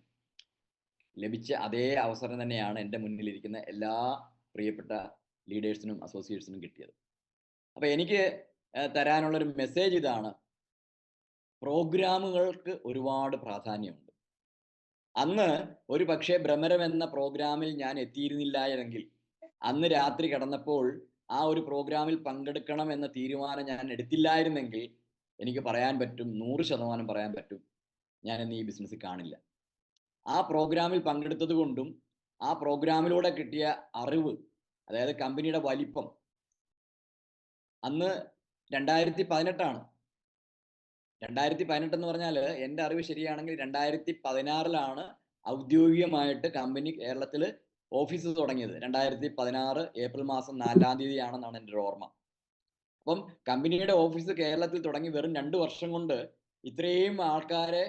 ലഭിച്ച അതേ അവസരം തന്നെയാണ് എൻ്റെ മുന്നിലിരിക്കുന്ന എല്ലാ പ്രിയപ്പെട്ട ലീഡേഴ്സിനും അസോസിയേറ്റ്സിനും കിട്ടിയത്. അപ്പൊ എനിക്ക് തരാനുള്ളൊരു മെസ്സേജ് ഇതാണ്: പ്രോഗ്രാമുകൾക്ക് ഒരുപാട് പ്രാധാന്യമുണ്ട്. അന്ന് ഒരു പക്ഷേ ഭ്രമരം എന്ന പ്രോഗ്രാമിൽ ഞാൻ എത്തിയിരുന്നില്ല എങ്കിൽ അന്ന് രാത്രി കിടന്നപ്പോൾ ആ ഒരു പ്രോഗ്രാമിൽ പങ്കെടുക്കണം എന്ന തീരുമാനം ഞാൻ എടുത്തില്ലായിരുന്നെങ്കിൽ എനിക്ക് പറയാൻ പറ്റും, 100% പറയാൻ പറ്റും, ഞാൻ ഇന്ന് ഈ ബിസിനസ്സിൽ കാണില്ല. ആ പ്രോഗ്രാമിൽ പങ്കെടുത്തത് കൊണ്ടും ആ പ്രോഗ്രാമിലൂടെ കിട്ടിയ അറിവ്, അതായത് കമ്പനിയുടെ വലിപ്പം, അന്ന് 2018 2018 എന്ന് പറഞ്ഞാൽ എൻ്റെ അറിവ് ശരിയാണെങ്കിൽ 2016 ഔദ്യോഗികമായിട്ട് കമ്പനി കേരളത്തിൽ ഓഫീസ് തുടങ്ങിയത്. 2016 ഏപ്രിൽ മാസം 4 ആണെന്നാണ് എൻ്റെ ഒരു ഓർമ്മ. അപ്പം കമ്പനിയുടെ ഓഫീസ് കേരളത്തിൽ തുടങ്ങി വെറും 2 വർഷം കൊണ്ട് ഇത്രയും ആൾക്കാരെ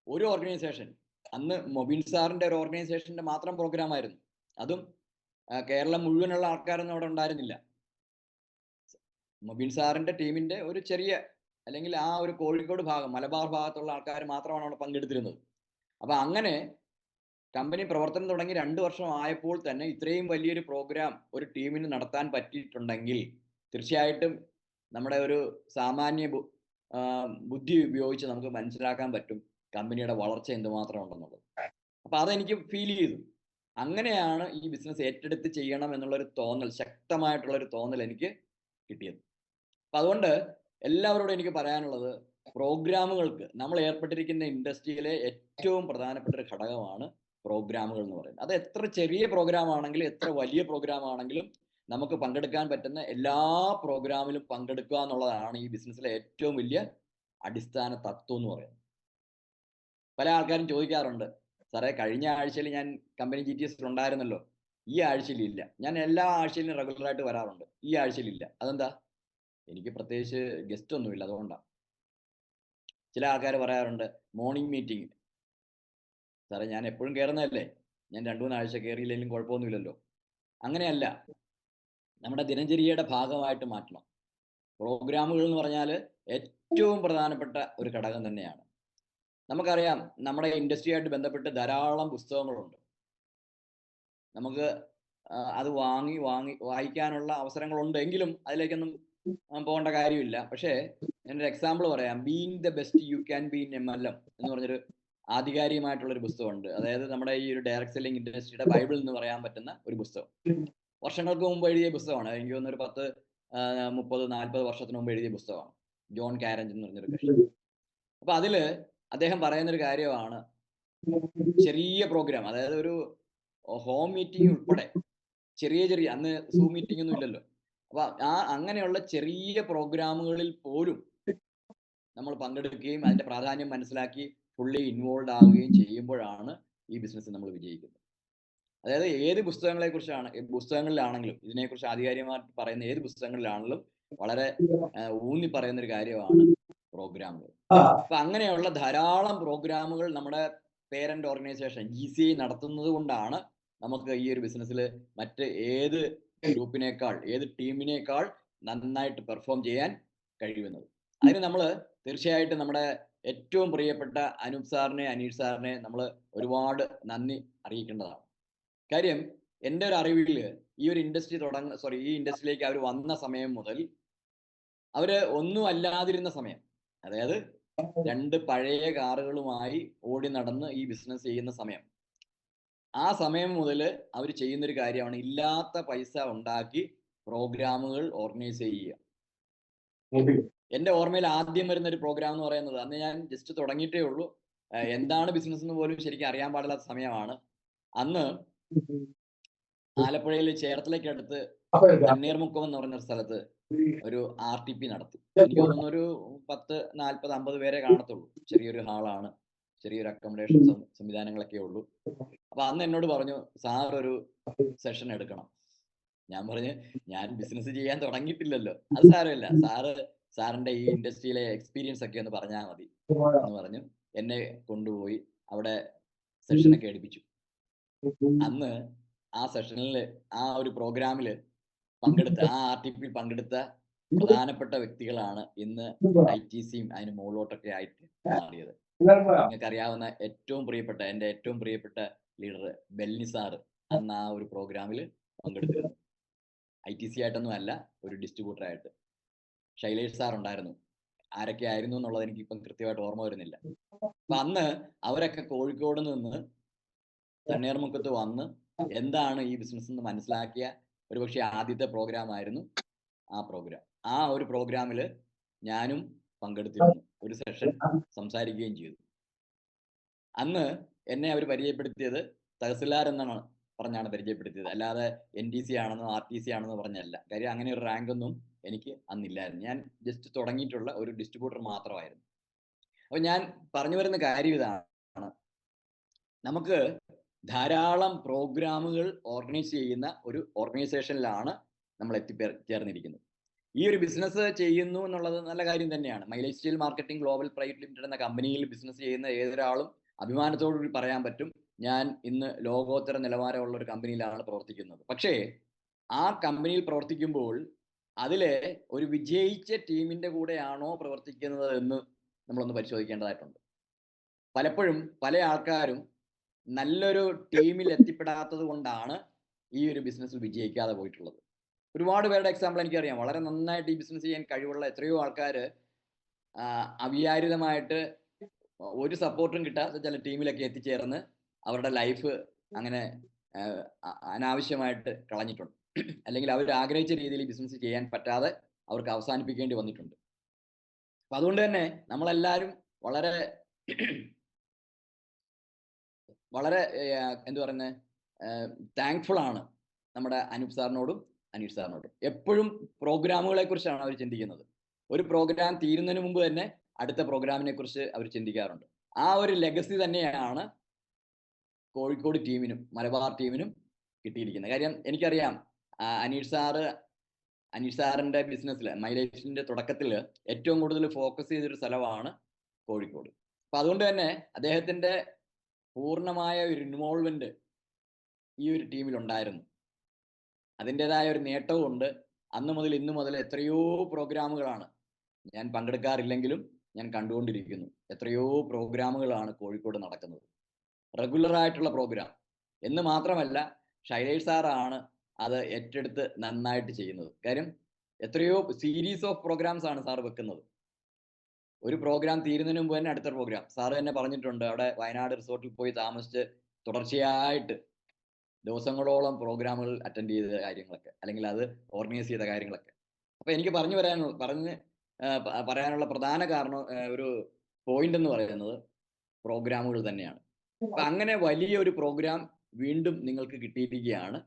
ഒരു ഓർഗനൈസേഷൻ, അന്ന് മൊബിൻ സാറിന്റെ ഒരു ഓർഗനൈസേഷന്റെ മാത്രം പ്രോഗ്രാം ആയിരുന്നു. അതും കേരളം മുഴുവനുള്ള ആൾക്കാരൊന്നും അവിടെ ഉണ്ടായിരുന്നില്ല. മൊബിൻ സാറിന്റെ ടീമിന്റെ ഒരു ചെറിയ, അല്ലെങ്കിൽ ആ ഒരു കോഴിക്കോട് ഭാഗം, മലബാർ ഭാഗത്തുള്ള ആൾക്കാർ മാത്രമാണ് അവിടെ പങ്കെടുത്തിരുന്നത്. അപ്പൊ അങ്ങനെ കമ്പനി പ്രവർത്തനം തുടങ്ങി 2 വർഷം ആയപ്പോൾ തന്നെ ഇത്രയും വലിയൊരു പ്രോഗ്രാം ഒരു ടീമിന് നടത്താൻ പറ്റിയിട്ടുണ്ടെങ്കിൽ തീർച്ചയായിട്ടും നമ്മുടെ ഒരു സാമാന്യ ബുദ്ധി ഉപയോഗിച്ച് നമുക്ക് മനസ്സിലാക്കാൻ പറ്റും കമ്പനിയുടെ വളർച്ച എന്തുമാത്രം ഉണ്ടെന്നുള്ളത്. അപ്പൊ അതെനിക്ക് ഫീൽ ചെയ്തു. അങ്ങനെയാണ് ഈ ബിസിനസ് ഏറ്റെടുത്ത് ചെയ്യണം എന്നുള്ളൊരു തോന്നൽ, ശക്തമായിട്ടുള്ളൊരു തോന്നൽ എനിക്ക് കിട്ടിയത്. അപ്പൊ അതുകൊണ്ട് എല്ലാവരോടും എനിക്ക് പറയാനുള്ളത്, പ്രോഗ്രാമുകൾക്ക്, നമ്മൾ ഏർപ്പെട്ടിരിക്കുന്ന ഇൻഡസ്ട്രിയിലെ ഏറ്റവും പ്രധാനപ്പെട്ട ഒരു ഘടകമാണ് പ്രോഗ്രാമുകൾ എന്ന് പറയുന്നത്. അത് എത്ര ചെറിയ പ്രോഗ്രാം ആണെങ്കിലും എത്ര വലിയ പ്രോഗ്രാം ആണെങ്കിലും നമുക്ക് പങ്കെടുക്കാൻ പറ്റുന്ന എല്ലാ പ്രോഗ്രാമിലും പങ്കെടുക്കുക എന്നുള്ളതാണ് ഈ ബിസിനസ്സിലെ ഏറ്റവും വലിയ അടിസ്ഥാന തത്വം എന്ന് പറയുന്നത്. പല ആൾക്കാരും ചോദിക്കാറുണ്ട്, സാറേ കഴിഞ്ഞ ആഴ്ചയിൽ ഞാൻ കമ്പനി GTS ഉണ്ടായിരുന്നല്ലോ, ഈ ആഴ്ചയിൽ ഇല്ല. ഞാൻ എല്ലാ ആഴ്ചയിലും റെഗുലറായിട്ട് വരാറുണ്ട്, ഈ ആഴ്ചയിൽ ഇല്ല. അതെന്താ? എനിക്ക് പ്രത്യേകിച്ച് ഗസ്റ്റ് ഒന്നുമില്ല, അതുകൊണ്ടാണ്. ചില ആൾക്കാർ പറയാറുണ്ട് മോർണിംഗ് മീറ്റിംഗ്. സാറേ ഞാൻ എപ്പോഴും കയറുന്നതല്ലേ, ഞാൻ 2-3 ആഴ്ച കയറിയില്ലെങ്കിലും കുഴപ്പമൊന്നുമില്ലല്ലോ. അങ്ങനെയല്ല, നമ്മുടെ ദിനചര്യയുടെ ഭാഗമായിട്ട് മാറ്റണം. പ്രോഗ്രാമുകൾ എന്ന് പറഞ്ഞാൽ ഏറ്റവും പ്രധാനപ്പെട്ട ഒരു ഘടകം തന്നെയാണ്. നമുക്കറിയാം, നമ്മുടെ ഇൻഡസ്ട്രിയായിട്ട് ബന്ധപ്പെട്ട് ധാരാളം പുസ്തകങ്ങളുണ്ട്. നമുക്ക് അത് വായിക്കാനുള്ള അവസരങ്ങളുണ്ട്, എങ്കിലും അതിലേക്കൊന്നും പോകേണ്ട കാര്യമില്ല. പക്ഷേ ഞാനൊരു എക്സാമ്പിൾ പറയാം. Being the best you can be in MLM എന്ന് പറഞ്ഞൊരു ആധികാരികമായിട്ടുള്ളൊരു പുസ്തകമുണ്ട്. അതായത് നമ്മുടെ ഈ ഒരു ഡയറക്ട് സെല്ലിംഗ് ഇൻഡസ്ട്രിയുടെ ബൈബിൾ എന്ന് പറയാൻ പറ്റുന്ന ഒരു പുസ്തകം. വർഷങ്ങൾക്ക് മുമ്പ് എഴുതിയ പുസ്തകമാണ്. എനിക്ക് തോന്നുന്നു ഒരു 10, 30, 40 വർഷത്തിന് മുമ്പ് എഴുതിയ പുസ്തകമാണ്. ജോൺ കാരഞ്ച് എന്ന് പറഞ്ഞൊരു കക്ഷി. അപ്പൊ അതില് അദ്ദേഹം പറയുന്നൊരു കാര്യമാണ്, ചെറിയ പ്രോഗ്രാം, അതായത് ഒരു ഹോം മീറ്റിംഗ് ഉൾപ്പെടെ ചെറിയ അന്ന് സൂം മീറ്റിംഗ് ഒന്നും ഇല്ലല്ലോ. അപ്പൊ അങ്ങനെയുള്ള ചെറിയ പ്രോഗ്രാമുകളിൽ പോലും നമ്മൾ പങ്കെടുക്കുകയും അതിന്റെ പ്രാധാന്യം മനസ്സിലാക്കി ഫുള്ളി ഇൻവോൾവ് ആവുകയും ചെയ്യുമ്പോഴാണ് ഈ ബിസിനസ് നമ്മൾ വിജയിക്കുന്നത്. അതായത് ഏത് പുസ്തകങ്ങളിലാണെങ്കിലും ഇതിനെക്കുറിച്ച് ആധികാരികമായിട്ട് പറയുന്ന ഏത് പുസ്തകങ്ങളിലാണെങ്കിലും വളരെ ഊന്നി പറയുന്ന ഒരു കാര്യമാണ് പ്രോഗ്രാമുകൾ. അപ്പൊ അങ്ങനെയുള്ള ധാരാളം പ്രോഗ്രാമുകൾ നമ്മുടെ പേരന്റ് ഓർഗനൈസേഷൻ GCI നടത്തുന്നത് കൊണ്ടാണ് നമുക്ക് ഈ ഒരു ബിസിനസ്സിൽ മറ്റ് ഏത് ഗ്രൂപ്പിനേക്കാൾ, ഏത് ടീമിനേക്കാൾ നന്നായിട്ട് പെർഫോം ചെയ്യാൻ കഴിയുന്നത്. അതിന് നമ്മൾ തീർച്ചയായിട്ടും നമ്മുടെ ഏറ്റവും പ്രിയപ്പെട്ട അനൂപ് സാറിനെ, അനീഷ് സാറിനെ നമ്മൾ ഒരുപാട് നന്ദി അറിയിക്കേണ്ടതാണ്. കാര്യം എൻ്റെ ഒരു അറിവിൽ ഈ ഒരു ഈ ഇൻഡസ്ട്രിയിലേക്ക് അവർ വന്ന സമയം മുതൽ അവര് ഒന്നും അല്ലാതിരുന്ന സമയം, അതായത് 2 പഴയ കാറുകളുമായി ഓടി നടന്ന് ഈ ബിസിനസ് ചെയ്യുന്ന സമയം, ആ സമയം മുതൽ അവർ ചെയ്യുന്നൊരു കാര്യമാണ് ഇല്ലാത്ത പൈസ ഉണ്ടാക്കി പ്രോഗ്രാമുകൾ ഓർഗനൈസ് ചെയ്യുക. എൻ്റെ ഓർമ്മയിൽ ആദ്യം വരുന്ന ഒരു പ്രോഗ്രാം എന്ന് പറയുന്നത്, അന്ന് ഞാൻ ജസ്റ്റ് തുടങ്ങിയിട്ടേ ഉള്ളൂ, എന്താണ് ബിസിനസ് എന്ന് പോലും ശരിക്കും അറിയാൻ പാടില്ലാത്ത സമയമാണ്. അന്ന് ആലപ്പുഴയിൽ ചേർത്തലയ്ക്കടുത്ത് തണ്ണീർമുക്കം എന്ന് പറയുന്ന സ്ഥലത്ത് ഒരു RTP നടത്തി. എനിക്ക് തോന്നുന്നു ഒരു 10, 40, 50 പേരെ കാണത്തുള്ളൂ. ചെറിയൊരു ഹാളാണ്, ചെറിയൊരു അക്കോമഡേഷൻ സംവിധാനങ്ങളൊക്കെ ഉള്ളൂ. അപ്പൊ അന്ന് എന്നോട് പറഞ്ഞു, സാർ ഒരു സെഷൻ എടുക്കണം. ഞാൻ പറഞ്ഞു, ഞാൻ ബിസിനസ് ചെയ്യാൻ തുടങ്ങിയിട്ടില്ലല്ലോ, അത് സാരമില്ല, സാറിന്റെ ഈ ഇൻഡസ്ട്രിയിലെ എക്സ്പീരിയൻസ് ഒക്കെ ഒന്ന് പറഞ്ഞാൽ മതി എന്ന് പറഞ്ഞു എന്നെ കൊണ്ടുപോയി അവിടെ സെഷനൊക്കെ എടുപ്പിച്ചു. അന്ന് ആ സെഷനിൽ, ആ ഒരു പ്രോഗ്രാമിൽ പങ്കെടുത്ത, ആ RTP പങ്കെടുത്ത പ്രധാനപ്പെട്ട വ്യക്തികളാണ് ഇന്ന് ITCയും അതിന് മുകളിലോട്ടൊക്കെ ആയിട്ട് മാറിയത്. നിങ്ങൾക്ക് അറിയാവുന്ന എൻ്റെ ഏറ്റവും പ്രിയപ്പെട്ട ലീഡർ ബെല്ലി സാറ് അന്ന് ആ ഒരു പ്രോഗ്രാമിൽ പങ്കെടുത്തിരുന്നു. ITC ആയിട്ടൊന്നും അല്ല, ഒരു ഡിസ്ട്രിബ്യൂട്ടർ ആയിട്ട്. ശൈലേഷ് സാർ ഉണ്ടായിരുന്നു. ആരൊക്കെ ആയിരുന്നു എന്നുള്ളത് എനിക്ക് ഇപ്പം കൃത്യമായിട്ട് ഓർമ്മ വരുന്നില്ല. അപ്പൊ അന്ന് അവരൊക്കെ കോഴിക്കോട് നിന്ന് തണ്ണീർമുക്കത്ത് വന്ന് എന്താണ് ഈ ബിസിനസ് എന്ന് മനസ്സിലാക്കിയ ഒരുപക്ഷെ ആദ്യത്തെ പ്രോഗ്രാം ആയിരുന്നു ആ പ്രോഗ്രാം. ആ ഒരു പ്രോഗ്രാമിൽ ഞാനും പങ്കെടുത്തിരുന്നു, ഒരു സെഷൻ സംസാരിക്കുകയും ചെയ്തു. അന്ന് എന്നെ അവർ പരിചയപ്പെടുത്തിയത് തഹസിൽദാർ എന്നാണ് പറഞ്ഞാണ് പരിചയപ്പെടുത്തിയത്, അല്ലാതെ NTC ആണെന്നോ RTC ആണെന്നോ പറഞ്ഞല്ല. കാര്യം അങ്ങനെ ഒരു റാങ്കൊന്നും എനിക്ക് അന്നില്ലായിരുന്നു. ഞാൻ ജസ്റ്റ് തുടങ്ങിയിട്ടുള്ള ഒരു ഡിസ്ട്രിബ്യൂട്ടർ മാത്രമായിരുന്നു. അപ്പൊ ഞാൻ പറഞ്ഞു വരുന്ന കാര്യം ഇതാണ്, നമുക്ക് ധാരാളം പ്രോഗ്രാമുകൾ ഓർഗനൈസ് ചെയ്യുന്ന ഒരു ഓർഗനൈസേഷനിലാണ് നമ്മൾ എത്തിച്ചേർന്നിരിക്കുന്നത്. ഈ ഒരു ബിസിനസ് ചെയ്യുന്നു എന്നുള്ളത് നല്ല കാര്യം തന്നെയാണ്. Mileage steel marketing global private limited എന്ന കമ്പനിയിൽ ബിസിനസ് ചെയ്യുന്ന ഏതൊരാളും അഭിമാനത്തോടുകൂടി പറയാൻ പറ്റും, ഞാൻ ഇന്ന് ലോകോത്തര നിലവാരമുള്ള ഒരു കമ്പനിയിലാണ് പ്രവർത്തിക്കുന്നത്. പക്ഷേ ആ കമ്പനിയിൽ പ്രവർത്തിക്കുമ്പോൾ അതിലെ ഒരു വിജയിച്ച ടീമിന്റെ കൂടെയാണോ പ്രവർത്തിക്കുന്നത് എന്ന് നമ്മളൊന്ന് പരിശോധിക്കേണ്ടതായിട്ടുണ്ട്. പലപ്പോഴും പല ആൾക്കാരും നല്ലൊരു ടീമിൽ എത്തിപ്പെടാത്തത് കൊണ്ടാണ് ഈ ഒരു ബിസിനസ്സിൽ വിജയിക്കാതെ പോയിട്ടുള്ളത്. ഒരുപാട് പേരുടെ എക്സാമ്പിൾ എനിക്കറിയാം. വളരെ നന്നായിട്ട് ഈ ബിസിനസ് ചെയ്യാൻ കഴിവുള്ള എത്രയോ ആൾക്കാർ അവിചാരിതമായിട്ട് ഒരു സപ്പോർട്ടും കിട്ടാത്ത ചില ടീമിലൊക്കെ എത്തിച്ചേർന്ന് അവരുടെ ലൈഫ് അങ്ങനെ അനാവശ്യമായിട്ട് കളഞ്ഞിട്ടുണ്ട്. അല്ലെങ്കിൽ അവർ ആഗ്രഹിച്ച രീതിയിൽ ബിസിനസ് ചെയ്യാൻ പറ്റാതെ അവർക്ക് അവസാനിപ്പിക്കേണ്ടി വന്നിട്ടുണ്ട്. അപ്പൊ അതുകൊണ്ട് തന്നെ നമ്മളെല്ലാവരും വളരെ വളരെ എന്തു പറയുന്നത്, താങ്ക്ഫുൾ ആണ് നമ്മുടെ അനൂപ് സാറിനോടും അനീഷ് സാറിനോടും. എപ്പോഴും പ്രോഗ്രാമുകളെ കുറിച്ചാണ് അവർ ചിന്തിക്കുന്നത്. ഒരു പ്രോഗ്രാം തീരുന്നതിന് മുമ്പ് തന്നെ അടുത്ത പ്രോഗ്രാമിനെ കുറിച്ച് അവർ ചിന്തിക്കാറുണ്ട്. ആ ഒരു ലെഗസി തന്നെയാണ് കോഴിക്കോട് ടീമിനും മലബാർ ടീമിനും കിട്ടിയിരിക്കുന്നത്. കാര്യം എനിക്കറിയാം, അനീഷ് സാറിന്റെ ബിസിനസ്സിൽ മൈലേജിന്റെ തുടക്കത്തിൽ ഏറ്റവും കൂടുതൽ ഫോക്കസ് ചെയ്തൊരു സ്ഥലമാണ് കോഴിക്കോട്. അപ്പൊ അതുകൊണ്ട് തന്നെ അദ്ദേഹത്തിന്റെ പൂർണ്ണമായ ഒരു ഇൻവോൾവ്മെന്റ് ഈ ഒരു ടീമിൽ ഉണ്ടായിരുന്നു. അതിൻ്റെതായ ഒരു നേട്ടവും ഉണ്ട്. അന്ന് മുതൽ ഇന്നു മുതൽ എത്രയോ പ്രോഗ്രാമുകളാണ്, ഞാൻ പങ്കെടുക്കാറില്ലെങ്കിലും ഞാൻ കണ്ടുകൊണ്ടിരിക്കുന്നു, എത്രയോ പ്രോഗ്രാമുകളാണ് കോഴിക്കോട് നടക്കുന്നത്. റെഗുലർ ആയിട്ടുള്ള പ്രോഗ്രാം എന്ന് മാത്രമല്ല, ശൈലേഷ് സാറാണ് അത് ഏറ്റെടുത്ത് നന്നായിട്ട് ചെയ്യുന്നത്. കാര്യം എത്രയോ സീരീസ് ഓഫ് പ്രോഗ്രാംസ് ആണ് സാർ വെക്കുന്നത്. ഒരു പ്രോഗ്രാം തീരുന്നതിന് മുമ്പ് തന്നെ അടുത്ത പ്രോഗ്രാം. സാറ് തന്നെ പറഞ്ഞിട്ടുണ്ട്, അവിടെ വയനാട് റിസോർട്ടിൽ പോയി താമസിച്ച് തുടർച്ചയായിട്ട് ദിവസങ്ങളോളം പ്രോഗ്രാമുകൾ അറ്റൻഡ് ചെയ്ത കാര്യങ്ങളൊക്കെ, അല്ലെങ്കിൽ അത് ഓർഗനൈസ് ചെയ്ത കാര്യങ്ങളൊക്കെ. അപ്പൊ എനിക്ക് പറയാനുള്ള പ്രധാന കാരണം, ഒരു പോയിന്റ് എന്ന് പറയുന്നത് പ്രോഗ്രാമുകൾ തന്നെയാണ്. അപ്പൊ അങ്ങനെ വലിയൊരു പ്രോഗ്രാം വീണ്ടും നിങ്ങൾക്ക് കിട്ടിയിരിക്കുകയാണ്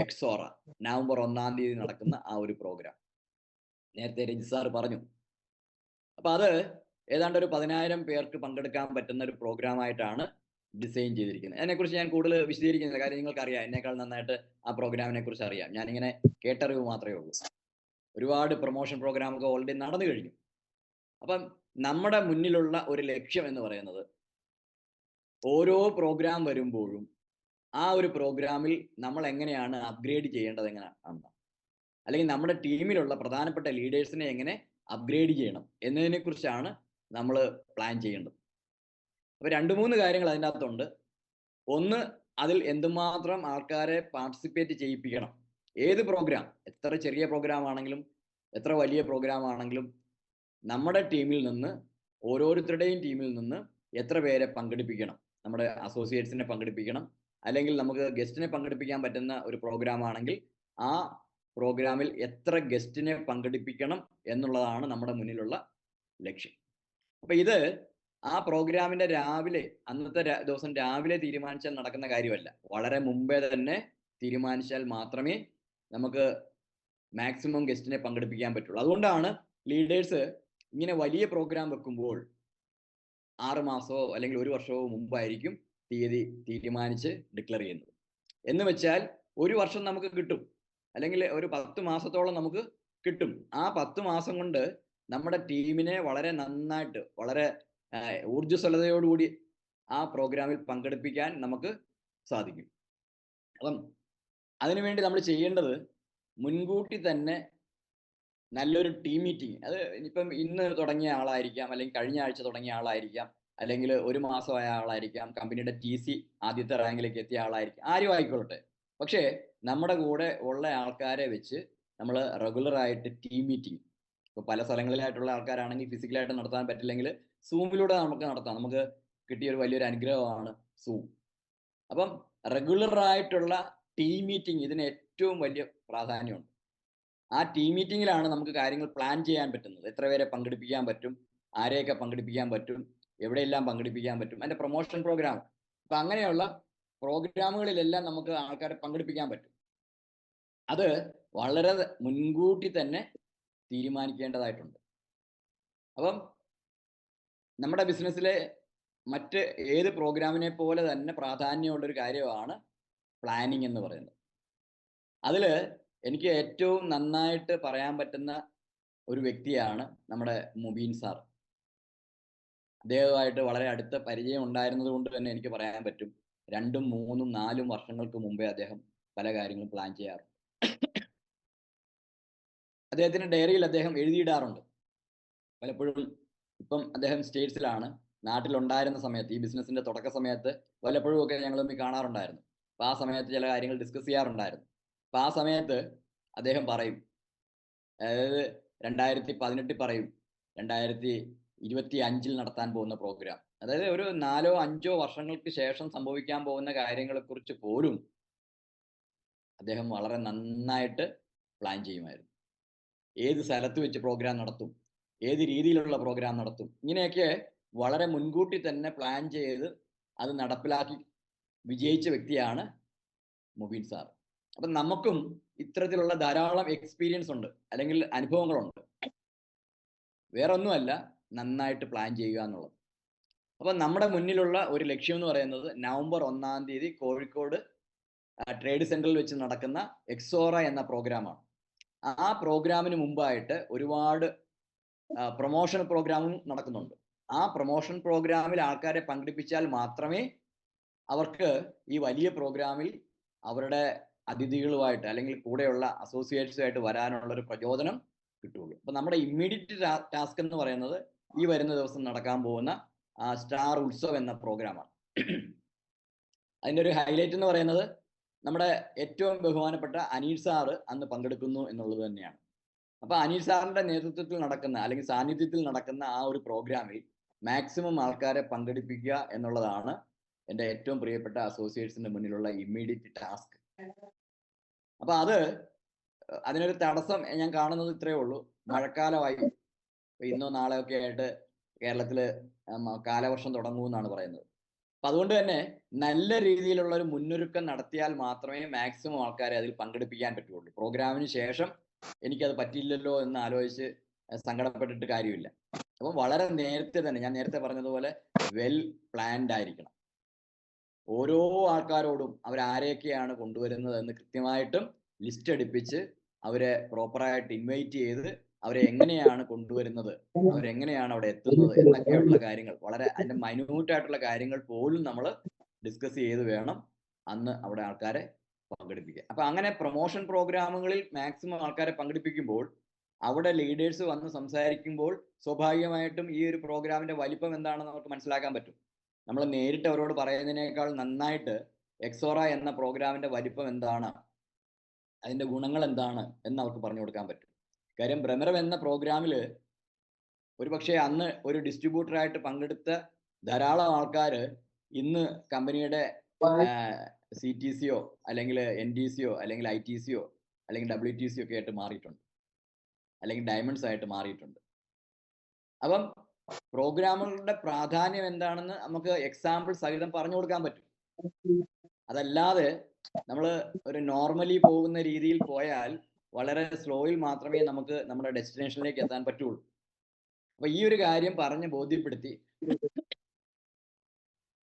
എക്സോറ. നവംബർ 1-ാം തീയതി നടക്കുന്ന ആ ഒരു പ്രോഗ്രാം നേരത്തെ രജിത് സാർ പറഞ്ഞു. അപ്പൊ അത് ഏതാണ്ട് ഒരു 10,000 പേർക്ക് പങ്കെടുക്കാൻ പറ്റുന്ന ഒരു പ്രോഗ്രാം ആയിട്ടാണ് ഡിസൈൻ ചെയ്തിരിക്കുന്നത്. അതിനെക്കുറിച്ച് ഞാൻ കൂടുതൽ വിശദീകരിക്കുന്നില്ല, കാര്യം നിങ്ങൾക്ക് അറിയാം, എന്നേക്കാൾ നന്നായിട്ട് ആ പ്രോഗ്രാമിനെ കുറിച്ച് അറിയാം. ഞാനിങ്ങനെ കേട്ടറിവ് മാത്രമേ ഉള്ളൂ. ഒരുപാട് പ്രൊമോഷൻ പ്രോഗ്രാമൊക്കെ ഓൾറെഡി നടന്നു കഴിഞ്ഞു. അപ്പം നമ്മുടെ മുന്നിലുള്ള ഒരു ലക്ഷ്യം എന്ന് പറയുന്നത്, ഓരോ പ്രോഗ്രാം വരുമ്പോഴും ആ ഒരു പ്രോഗ്രാമിൽ നമ്മൾ എങ്ങനെയാണ് അപ്ഗ്രേഡ് ചെയ്യേണ്ടത് എങ്ങനെയാണ്, അല്ലെങ്കിൽ നമ്മുടെ ടീമിലുള്ള പ്രധാനപ്പെട്ട ലീഡേഴ്സിനെ എങ്ങനെ അപ്ഗ്രേഡ് ചെയ്യണം എന്നതിനെ കുറിച്ചാണ് നമ്മൾ പ്ലാൻ ചെയ്യേണ്ടത്. അപ്പൊ 2-3 കാര്യങ്ങൾ അതിൻ്റെ അകത്തുണ്ട്. ഒന്ന്, അതിൽ എന്തുമാത്രം ആൾക്കാരെ പാർട്ടിസിപ്പേറ്റ് ചെയ്യിപ്പിക്കണം. ഏത് പ്രോഗ്രാം, എത്ര ചെറിയ പ്രോഗ്രാം ആണെങ്കിലും എത്ര വലിയ പ്രോഗ്രാം ആണെങ്കിലും, നമ്മുടെ ടീമിൽ നിന്ന്, ഓരോരുത്തരുടെയും ടീമിൽ നിന്ന് എത്ര പേരെ പങ്കെടുപ്പിക്കണം. നമ്മുടെ അസോസിയേറ്റ്സിനെ പങ്കെടുപ്പിക്കണം, അല്ലെങ്കിൽ നമുക്ക് ഗസ്റ്റിനെ പങ്കെടുപ്പിക്കാൻ പറ്റുന്ന ഒരു പ്രോഗ്രാം ആണെങ്കിൽ ആ പ്രോഗ്രാമിൽ എത്ര ഗസ്റ്റിനെ പങ്കെടുപ്പിക്കണം എന്നുള്ളതാണ് നമ്മുടെ മുന്നിലുള്ള ലക്ഷ്യം. അപ്പൊ ഇത് ആ പ്രോഗ്രാമിന്റെ രാവിലെ, അന്നത്തെ ദിവസം രാവിലെ തീരുമാനിച്ചാൽ നടക്കുന്ന കാര്യമല്ല. വളരെ മുമ്പേ തന്നെ തീരുമാനിച്ചാൽ മാത്രമേ നമുക്ക് മാക്സിമം ഗസ്റ്റിനെ പങ്കെടുപ്പിക്കാൻ പറ്റുള്ളൂ. അതുകൊണ്ടാണ് ലീഡേഴ്സ് ഇങ്ങനെ വലിയ പ്രോഗ്രാം വെക്കുമ്പോൾ 6 മാസമോ അല്ലെങ്കിൽ 1 വർഷമോ മുമ്പായിരിക്കും തീയതി തീരുമാനിച്ച് ഡിക്ലെയർ ചെയ്യുന്നത്. എന്ന് വെച്ചാൽ 1 വർഷം നമുക്ക് കിട്ടും, അല്ലെങ്കിൽ ഒരു 10 മാസത്തോളം നമുക്ക് കിട്ടും. ആ 10 മാസം കൊണ്ട് നമ്മുടെ ടീമിനെ വളരെ നന്നായിട്ട്, വളരെ ഊർജ്ജസ്വലതയോടുകൂടി ആ പ്രോഗ്രാമിൽ പങ്കെടുപ്പിക്കാൻ നമുക്ക് സാധിക്കും. അപ്പം അതിനുവേണ്ടി നമ്മൾ ചെയ്യേണ്ടത് മുൻകൂട്ടി തന്നെ നല്ലൊരു ടീം മീറ്റിംഗ്, അത് ഇപ്പം ഇന്ന് തുടങ്ങിയ ആളായിരിക്കാം, അല്ലെങ്കിൽ കഴിഞ്ഞ ആഴ്ച തുടങ്ങിയ ആളായിരിക്കാം, അല്ലെങ്കിൽ 1 മാസമായ ആളായിരിക്കാം, കമ്പനിയുടെ TC ആദ്യത്തെ റാങ്കിലേക്ക് എത്തിയ ആളായിരിക്കും, ആരും ആയിക്കൊള്ളട്ടെ. പക്ഷേ നമ്മുടെ കൂടെ ഉള്ള ആൾക്കാരെ വെച്ച് നമ്മൾ റെഗുലറായിട്ട് ടീം മീറ്റിംഗ്, ഇപ്പോൾ പല സ്ഥലങ്ങളിലായിട്ടുള്ള ആൾക്കാരാണെങ്കിൽ ഫിസിക്കലായിട്ട് നടത്താൻ പറ്റില്ലെങ്കിൽ സൂമിലൂടെ നമുക്ക് നടത്താം. നമുക്ക് കിട്ടിയ ഒരു വലിയൊരു അനുഗ്രഹമാണ് സൂം. അപ്പം റെഗുലറായിട്ടുള്ള ടീം മീറ്റിംഗ് ഇതിന് ഏറ്റവും വലിയ പ്രാധാന്യമുണ്ട്. ആ ടീം മീറ്റിങ്ങിലാണ് നമുക്ക് കാര്യങ്ങൾ പ്ലാൻ ചെയ്യാൻ പറ്റുന്നത്. എത്ര പേരെ പങ്കെടുപ്പിക്കാൻ പറ്റും, ആരെയൊക്കെ പങ്കെടുപ്പിക്കാൻ പറ്റും, എവിടെയെല്ലാം പങ്കെടുപ്പിക്കാൻ പറ്റും, അതിൻ്റെ പ്രൊമോഷൻ പ്രോഗ്രാം. അപ്പം അങ്ങനെയുള്ള പ്രോഗ്രാമുകളിലെല്ലാം നമുക്ക് ആൾക്കാരെ പങ്കെടുപ്പിക്കാൻ പറ്റും. അത് വളരെ മുൻകൂട്ടി തന്നെ തീരുമാനിക്കേണ്ടതായിട്ടുണ്ട്. അപ്പം നമ്മുടെ ബിസിനസ്സിലെ മറ്റ് ഏത് പ്രോഗ്രാമിനെ പോലെ തന്നെ പ്രാധാന്യമുള്ളൊരു കാര്യമാണ് പ്ലാനിങ് എന്ന് പറയുന്നത്. അതിൽ എനിക്ക് ഏറ്റവും നന്നായിട്ട് പറയാൻ പറ്റുന്ന ഒരു വ്യക്തിയാണ് നമ്മുടെ മുബീൻ സാർ. അദ്ദേഹവുമായിട്ട് വളരെ അടുത്ത പരിചയം ഉണ്ടായിരുന്നത് കൊണ്ട് തന്നെ എനിക്ക് പറയാൻ പറ്റും, 2, 3, 4 വർഷങ്ങൾക്ക് മുമ്പേ അദ്ദേഹം പല കാര്യങ്ങളും പ്ലാൻ ചെയ്യാറുണ്ട്. അദ്ദേഹത്തിന്റെ ഡയറിയിൽ അദ്ദേഹം എഴുതിയിടാറുണ്ട്. പലപ്പോഴും ഇപ്പം അദ്ദേഹം സ്റ്റേറ്റ്സിലാണ്. നാട്ടിലുണ്ടായിരുന്ന സമയത്ത്, ഈ ബിസിനസിന്റെ തുടക്ക സമയത്ത് വല്ലപ്പോഴും ഒക്കെ ഞങ്ങൾ തമ്മിൽ കാണാറുണ്ടായിരുന്നു. അപ്പോൾ ആ സമയത്ത് ചില കാര്യങ്ങൾ ഡിസ്കസ് ചെയ്യാറുണ്ടായിരുന്നു. അപ്പോൾ ആ സമയത്ത് അദ്ദേഹം പറയും, അതായത് 2018 പറയും 2025 നടത്താൻ പോകുന്ന പ്രോഗ്രാം, അതായത് ഒരു 4 or 5 വർഷങ്ങൾക്ക് ശേഷം സംഭവിക്കാൻ പോകുന്ന കാര്യങ്ങളെക്കുറിച്ച് പോലും അദ്ദേഹം വളരെ നന്നായിട്ട് പ്ലാൻ ചെയ്യുമായിരുന്നു. ഏത് സ്ഥലത്ത് വെച്ച് പ്രോഗ്രാം നടത്തും, ഏത് രീതിയിലുള്ള പ്രോഗ്രാം നടത്തും, ഇങ്ങനെയൊക്കെ വളരെ മുൻകൂട്ടി തന്നെ പ്ലാൻ ചെയ്ത് അത് നടപ്പിലാക്കി വിജയിച്ച വ്യക്തിയാണ് മുബീൻ സാർ. അപ്പം നമുക്കും ഇത്തരത്തിലുള്ള ധാരാളം എക്സ്പീരിയൻസ് ഉണ്ട്, അല്ലെങ്കിൽ അനുഭവങ്ങളുണ്ട്. വേറൊന്നുമല്ല, നന്നായിട്ട് പ്ലാൻ ചെയ്യുക എന്നുള്ളത്. അപ്പം നമ്മുടെ മുന്നിലുള്ള ഒരു ലക്ഷ്യം എന്ന് പറയുന്നത് നവംബർ 1-ാം തീയതി കോഴിക്കോട് ട്രേഡ് സെന്ററിൽ വെച്ച് നടക്കുന്ന എക്സോറ എന്ന പ്രോഗ്രാമാണ്. ആ പ്രോഗ്രാമിന് മുമ്പായിട്ട് ഒരുപാട് പ്രൊമോഷൻ പ്രോഗ്രാമും നടക്കുന്നുണ്ട്. ആ പ്രൊമോഷൻ പ്രോഗ്രാമിൽ ആൾക്കാരെ പങ്കെടുപ്പിച്ചാൽ മാത്രമേ അവർക്ക് ഈ വലിയ പ്രോഗ്രാമിൽ അവരുടെ അതിഥികളുമായിട്ട് അല്ലെങ്കിൽ കൂടെയുള്ള അസോസിയേറ്റ്സുമായിട്ട് വരാനുള്ളൊരു പ്രചോദനം കിട്ടുള്ളൂ. അപ്പം നമ്മുടെ ഇമ്മീഡിയറ്റ് ടാസ്ക് എന്ന് പറയുന്നത് ഈ വരുന്ന ദിവസം നടക്കാൻ പോകുന്ന സ്റ്റാർ ഉത്സവ് എന്ന പ്രോഗ്രാമാണ്. അതിൻ്റെ ഒരു ഹൈലൈറ്റ് എന്ന് പറയുന്നത് നമ്മുടെ ഏറ്റവും ബഹുമാനപ്പെട്ട അനീൽ സാറ് അന്ന് പങ്കെടുക്കുന്നു എന്നുള്ളത് തന്നെയാണ്. അപ്പോൾ അനീൽ സാറിന്റെ നേതൃത്വത്തിൽ നടക്കുന്ന, അല്ലെങ്കിൽ സാന്നിധ്യത്തിൽ നടക്കുന്ന ആ ഒരു പ്രോഗ്രാമിൽ മാക്സിമം ആൾക്കാരെ പങ്കെടുപ്പിക്കുക എന്നുള്ളതാണ് എൻ്റെ ഏറ്റവും പ്രിയപ്പെട്ട അസോസിയേറ്റ്സിന്റെ മുന്നിലുള്ള ഇമ്മീഡിയറ്റ് ടാസ്ക്. അപ്പൊ അതിനൊരു തടസ്സം ഞാൻ കാണുന്നത് ഇത്രയേ ഉള്ളൂ. മഴക്കാലമായി, ഇന്നോ നാളെയോ ഒക്കെ ആയിട്ട് കേരളത്തിൽ കാലവർഷം തുടങ്ങുമെന്നാണ് പറയുന്നത്. അപ്പൊ അതുകൊണ്ട് തന്നെ നല്ല രീതിയിലുള്ള ഒരു മുന്നൊരുക്കം നടത്തിയാൽ മാത്രമേ മാക്സിമം ആൾക്കാരെ അതിൽ പങ്കെടുപ്പിക്കാൻ പറ്റുള്ളൂ. പ്രോഗ്രാമിന് ശേഷം എനിക്കത് പറ്റില്ലല്ലോ എന്ന് ആലോചിച്ച് സങ്കടപ്പെട്ടിട്ട് കാര്യമില്ല. അപ്പം വളരെ നേരത്തെ തന്നെ, ഞാൻ നേരത്തെ പറഞ്ഞതുപോലെ വെൽ പ്ലാൻഡ് ആയിരിക്കണം. ഓരോ ആൾക്കാരോടും അവരാരെയൊക്കെയാണ് കൊണ്ടുവരുന്നത് എന്ന് കൃത്യമായിട്ടും ലിസ്റ്റ് എടുപ്പിച്ച് അവരെ പ്രോപ്പറായിട്ട് ഇൻവൈറ്റ് ചെയ്ത് അവരെ എങ്ങനെയാണ് കൊണ്ടുവരുന്നത്, അവരെങ്ങനെയാണ് അവിടെ എത്തുന്നത് എന്നൊക്കെയുള്ള കാര്യങ്ങൾ, വളരെ അതിൻ്റെ മൈന്യൂട്ടായിട്ടുള്ള കാര്യങ്ങൾ പോലും നമ്മൾ ഡിസ്കസ് ചെയ്ത് വേണം അന്ന് അവിടെ ആൾക്കാരെ പങ്കെടുപ്പിക്കുക. അപ്പം അങ്ങനെ പ്രൊമോഷൻ പ്രോഗ്രാമുകളിൽ മാക്സിമം ആൾക്കാരെ പങ്കെടുപ്പിക്കുമ്പോൾ അവിടെ ലീഡേഴ്സ് വന്ന് സംസാരിക്കുമ്പോൾ സ്വാഭാവികമായിട്ടും ഈ ഒരു പ്രോഗ്രാമിന്റെ വലിപ്പം എന്താണെന്ന് നമുക്ക് മനസ്സിലാക്കാൻ പറ്റും. നമ്മൾ നേരിട്ട് അവരോട് പറയുന്നതിനേക്കാൾ നന്നായിട്ട് എക്സോറ എന്ന പ്രോഗ്രാമിന്റെ വലിപ്പം എന്താണ്, അതിന്റെ ഗുണങ്ങൾ എന്താണ് എന്ന് അവർക്ക് പറഞ്ഞു കൊടുക്കാൻ പറ്റും. കാര്യം ഭ്രമരം എന്ന പ്രോഗ്രാമിൽ ഒരുപക്ഷെ അന്ന് ഒരു ഡിസ്ട്രിബ്യൂട്ടറായിട്ട് പങ്കെടുത്ത ധാരാളം ആൾക്കാർ ഇന്ന് കമ്പനിയുടെ CTCയോ അല്ലെങ്കിൽ NDCയോ അല്ലെങ്കിൽ ITCയോ അല്ലെങ്കിൽ WTC ഒക്കെ ആയിട്ട് മാറിയിട്ടുണ്ട്, അല്ലെങ്കിൽ ഡയമണ്ട്സ് ആയിട്ട് മാറിയിട്ടുണ്ട്. അപ്പം പ്രോഗ്രാമുകളുടെ പ്രാധാന്യം എന്താണെന്ന് നമുക്ക് എക്സാമ്പിൾ സഹിതം പറഞ്ഞു കൊടുക്കാൻ പറ്റും. അതല്ലാതെ നമ്മൾ ഒരു നോർമലി പോകുന്ന രീതിയിൽ പോയാൽ വളരെ സ്ലോയിൽ മാത്രമേ നമുക്ക് നമ്മുടെ ഡെസ്റ്റിനേഷനിലേക്ക് എത്താൻ പറ്റുള്ളൂ. അപ്പൊ ഈ ഒരു കാര്യം പറഞ്ഞ് ബോധ്യപ്പെടുത്തി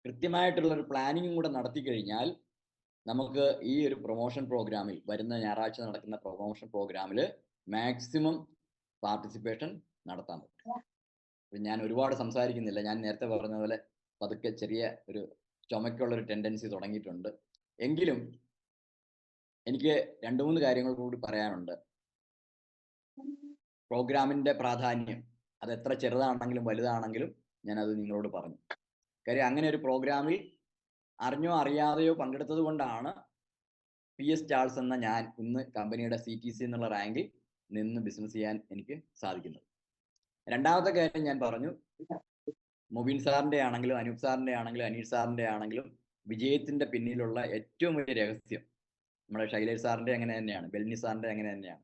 കൃത്യമായിട്ടുള്ള ഒരു പ്ലാനിങ്ങും കൂടെ നടത്തി കഴിഞ്ഞാൽ നമുക്ക് ഈ ഒരു പ്രൊമോഷൻ പ്രോഗ്രാമിൽ, വരുന്ന ഞായറാഴ്ച നടക്കുന്ന പ്രൊമോഷൻ പ്രോഗ്രാമിൽ മാക്സിമം പാർട്ടിസിപ്പേഷൻ നടത്താൻ പറ്റും. ഞാൻ ഒരുപാട് സംസാരിക്കുന്നില്ല. ഞാൻ നേരത്തെ പറഞ്ഞ പോലെ പതുക്കെ ചെറിയ ഒരു ചുമക്കുള്ളൊരു ടെൻഡൻസി തുടങ്ങിയിട്ടുണ്ട്. എങ്കിലും എനിക്ക് 2-3 കാര്യങ്ങൾ കൂടി പറയാനുണ്ട്. പ്രോഗ്രാമിന്റെ പ്രാധാന്യം അത് എത്ര ചെറുതാണെങ്കിലും വലുതാണെങ്കിലും ഞാനത് നിങ്ങളോട് പറഞ്ഞു. കാര്യം അങ്ങനെ ഒരു പ്രോഗ്രാമിൽ അറിഞ്ഞോ അറിയാതെയോ പങ്കെടുത്തത് കൊണ്ടാണ് PS ചാൾസ് എന്ന ഞാൻ ഇന്ന് കമ്പനിയുടെ CTC എന്നുള്ള റാങ്കിൽ നിന്ന് ബിസിനസ് ചെയ്യാൻ എനിക്ക് സാധിക്കുന്നത്. രണ്ടാമത്തെ കാര്യം ഞാൻ പറഞ്ഞു, മുബീൻ സാറിന്റെ ആണെങ്കിലും അനൂപ് സാറിന്റെ ആണെങ്കിലും അനീഷ് സാറിന്റെ ആണെങ്കിലും വിജയത്തിന്റെ പിന്നിലുള്ള ഏറ്റവും വലിയ രഹസ്യം നമ്മുടെ ശൈലേഷ് സാറിന്റെ അങ്ങനെ തന്നെയാണ്, ബെൽനി സാറിന്റെ അങ്ങനെ തന്നെയാണ്.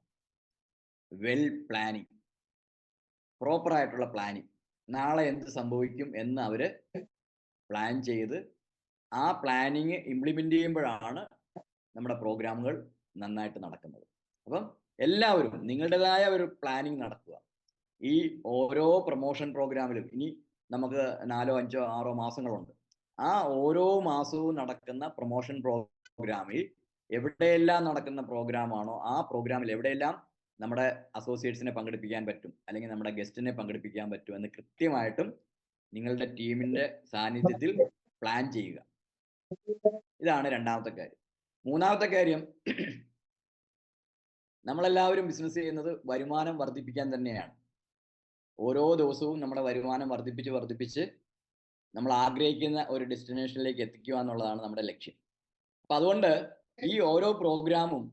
വെൽ പ്ലാനിങ്, പ്രോപ്പർ ആയിട്ടുള്ള പ്ലാനിങ്. നാളെ എന്ത് സംഭവിക്കും എന്ന് അവര് പ്ലാൻ ചെയ്ത് ആ പ്ലാനിങ് ഇംപ്ലിമെന്റ് ചെയ്യുമ്പോഴാണ് നമ്മുടെ പ്രോഗ്രാമുകൾ നന്നായിട്ട് നടക്കുന്നത്. അപ്പം എല്ലാവരും നിങ്ങളുടേതായ ഒരു പ്ലാനിങ് നടത്തുക. ഈ ഓരോ പ്രൊമോഷൻ പ്രോഗ്രാമിലും ഇനി നമുക്ക് 4, 5, 6 മാസങ്ങളുണ്ട്. ആ ഓരോ മാസവും നടക്കുന്ന പ്രൊമോഷൻ പ്രോഗ്രാമിൽ എവിടെയെല്ലാം നടക്കുന്ന പ്രോഗ്രാമാണോ ആ പ്രോഗ്രാമിൽ എവിടെയെല്ലാം നമ്മുടെ അസോസിയേറ്റ്സിനെ പങ്കെടുപ്പിക്കാൻ പറ്റും, അല്ലെങ്കിൽ നമ്മുടെ ഗസ്റ്റിനെ പങ്കെടുപ്പിക്കാൻ പറ്റും എന്ന് കൃത്യമായിട്ടും നിങ്ങളുടെ ടീമിന്റെ സാന്നിധ്യത്തിൽ പ്ലാൻ ചെയ്യുക. ഇതാണ് രണ്ടാമത്തെ കാര്യം. മൂന്നാമത്തെ കാര്യം, നമ്മളെല്ലാവരും ബിസിനസ് ചെയ്യുന്നത് വരുമാനം വർദ്ധിപ്പിക്കാൻ തന്നെയാണ്. ഓരോ ദിവസവും നമ്മുടെ വരുമാനം വർദ്ധിപ്പിച്ച് നമ്മൾ ആഗ്രഹിക്കുന്ന ഒരു ഡെസ്റ്റിനേഷനിലേക്ക് എത്തിക്കുക എന്നുള്ളതാണ് നമ്മുടെ ലക്ഷ്യം. അപ്പൊ അതുകൊണ്ട് ഈ ഓരോ പ്രോഗ്രാമും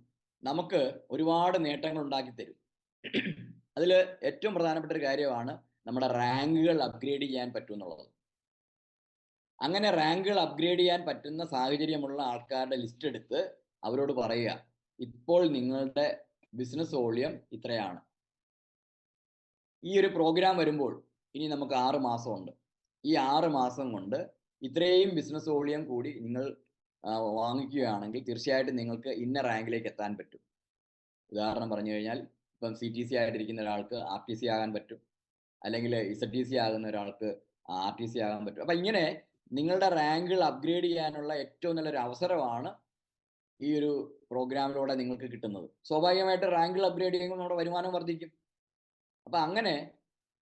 നമുക്ക് ഒരുപാട് നേട്ടങ്ങൾ ഉണ്ടാക്കി തരും. അതിൽ ഏറ്റവും പ്രധാനപ്പെട്ട ഒരു കാര്യമാണ് നമ്മുടെ റാങ്കുകൾ അപ്ഗ്രേഡ് ചെയ്യാൻ പറ്റും എന്നുള്ളത്. അങ്ങനെ റാങ്കുകൾ അപ്ഗ്രേഡ് ചെയ്യാൻ പറ്റുന്ന സാഹചര്യമുള്ള ആൾക്കാരുടെ ലിസ്റ്റ് എടുത്ത് അവരോട് പറയുക, ഇപ്പോൾ നിങ്ങളുടെ ബിസിനസ് വോളിയം ഇത്രയാണ്. ഈ ഒരു പ്രോഗ്രാം വരുമ്പോൾ ഇനി നമുക്ക് 6 മാസമുണ്ട്. ഈ 6 മാസം കൊണ്ട് ഇത്രയും ബിസിനസ് വോളിയം കൂടി നിങ്ങൾ വാങ്ങിക്കുകയാണെങ്കിൽ തീർച്ചയായിട്ടും നിങ്ങൾക്ക് ഇന്ന റാങ്കിലേക്ക് എത്താൻ പറ്റും. ഉദാഹരണം പറഞ്ഞു കഴിഞ്ഞാൽ ഇപ്പം CTC ആയിട്ടിരിക്കുന്ന ഒരാൾക്ക് RTC ആകാൻ പറ്റും, അല്ലെങ്കിൽ ZTC ആകുന്ന ഒരാൾക്ക് RTC ആകാൻ പറ്റും. അപ്പം ഇങ്ങനെ നിങ്ങളുടെ റാങ്കുകൾ അപ്ഗ്രേഡ് ചെയ്യാനുള്ള ഏറ്റവും നല്ലൊരു അവസരമാണ് ഈ ഒരു പ്രോഗ്രാമിലൂടെ നിങ്ങൾക്ക് കിട്ടുന്നത്. സ്വാഭാവികമായിട്ട് റാങ്കുകൾ അപ്ഗ്രേഡ് ചെയ്യുമ്പോൾ നമ്മുടെ വരുമാനം വർദ്ധിക്കും. അപ്പം അങ്ങനെ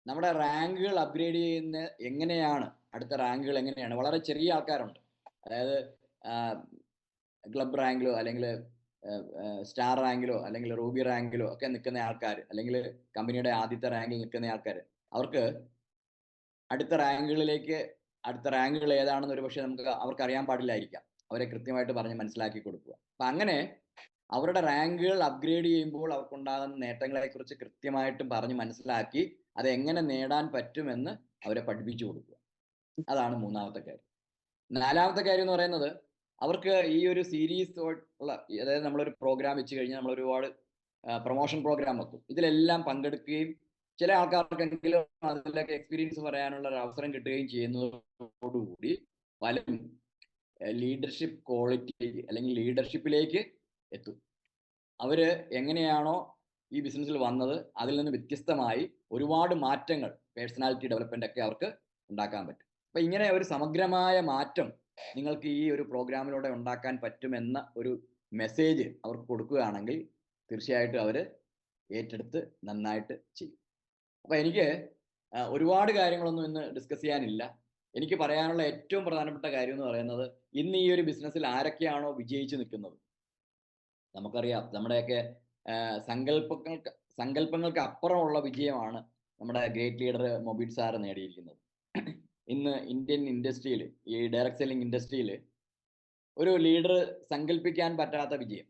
നമ്മുടെ റാങ്കുകൾ അപ്ഗ്രേഡ് ചെയ്യുന്ന എങ്ങനെയാണ്, അടുത്ത റാങ്കുകൾ എങ്ങനെയാണ്, വളരെ ചെറിയ ആൾക്കാരുണ്ട്. അതായത് ക്ലബ് റാങ്കിലോ അല്ലെങ്കിൽ സ്റ്റാർ റാങ്കിലോ അല്ലെങ്കിൽ റൂബി റാങ്കിലോ ഒക്കെ നിൽക്കുന്ന ആൾക്കാർ, അല്ലെങ്കിൽ കമ്പനിയുടെ ആദ്യത്തെ റാങ്കിൽ നിൽക്കുന്ന ആൾക്കാർ, അവർക്ക് അടുത്ത റാങ്കുകൾ ഏതാണെന്ന് ഒരു പക്ഷേ അവർക്ക് അറിയാൻ പാടില്ലായിരിക്കാം. അവരെ കൃത്യമായിട്ട് പറഞ്ഞ് മനസ്സിലാക്കി കൊടുക്കുക. അപ്പം അങ്ങനെ അവരുടെ റാങ്കുകൾ അപ്ഗ്രേഡ് ചെയ്യുമ്പോൾ അവർക്കുണ്ടാകുന്ന നേട്ടങ്ങളെക്കുറിച്ച് കൃത്യമായിട്ടും പറഞ്ഞ് മനസ്സിലാക്കി അത് എങ്ങനെ നേടാൻ പറ്റുമെന്ന് അവരെ പഠിപ്പിച്ചു കൊടുക്കുക. അതാണ് മൂന്നാമത്തെ കാര്യം. നാലാമത്തെ കാര്യം എന്ന് പറയുന്നത്, അവർക്ക് ഈ ഒരു സീരീസ് ഉള്ള, അതായത് നമ്മളൊരു പ്രോഗ്രാം വെച്ച് കഴിഞ്ഞാൽ നമ്മൾ ഒരുപാട് പ്രൊമോഷൻ പ്രോഗ്രാം വെക്കും. ഇതിലെല്ലാം പങ്കെടുക്കുകയും ചില ആൾക്കാർക്കെങ്കിലും അതിലൊക്കെ എക്സ്പീരിയൻസ് പറയാനുള്ള ഒരു അവസരം കിട്ടുകയും ചെയ്യുന്നതോടുകൂടി പലരും ലീഡർഷിപ്പ് ക്വാളിറ്റിയിലേക്ക് അല്ലെങ്കിൽ ലീഡർഷിപ്പിലേക്ക് എത്തും. അവര് എങ്ങനെയാണോ ഈ ബിസിനസ്സിൽ വന്നത് അതിൽ നിന്ന് വ്യത്യസ്തമായി ഒരുപാട് മാറ്റങ്ങൾ, പേഴ്സണാലിറ്റി ഡെവലപ്മെന്റ് ഒക്കെ അവർക്ക് ഉണ്ടാക്കാൻ പറ്റും. അപ്പൊ ഇങ്ങനെ ഒരു സമഗ്രമായ മാറ്റം നിങ്ങൾക്ക് ഈ ഒരു പ്രോഗ്രാമിലൂടെ ഉണ്ടാക്കാൻ പറ്റുമെന്ന ഒരു മെസ്സേജ് അവർക്ക് കൊടുക്കുകയാണെങ്കിൽ തീർച്ചയായിട്ടും അവർ ഏറ്റെടുത്ത് നന്നായിട്ട് ചെയ്യും. അപ്പൊ എനിക്ക് ഒരുപാട് കാര്യങ്ങളൊന്നും ഇന്ന് ഡിസ്കസ് ചെയ്യാനില്ല. എനിക്ക് പറയാനുള്ള ഏറ്റവും പ്രധാനപ്പെട്ട കാര്യം എന്ന് പറയുന്നത്, ഇന്ന് ഈ ഒരു ബിസിനസ്സിൽ ആരൊക്കെയാണോ വിജയിച്ചു നിൽക്കുന്നത്, നമുക്കറിയാം നമ്മുടെയൊക്കെ സങ്കല്പങ്ങൾക്ക് അപ്പുറമുള്ള വിജയമാണ് നമ്മുടെ ഗ്രേറ്റ് ലീഡർ മൊബീൻ സാർ നേടിയിരിക്കുന്നത്. ഇന്ന് ഇന്ത്യൻ ഇൻഡസ്ട്രിയിൽ, ഈ ഡയറക്ട് സെല്ലിംഗ് ഇൻഡസ്ട്രിയിൽ ഒരു ലീഡർ സങ്കല്പിക്കാൻ പറ്റാത്ത വിജയം.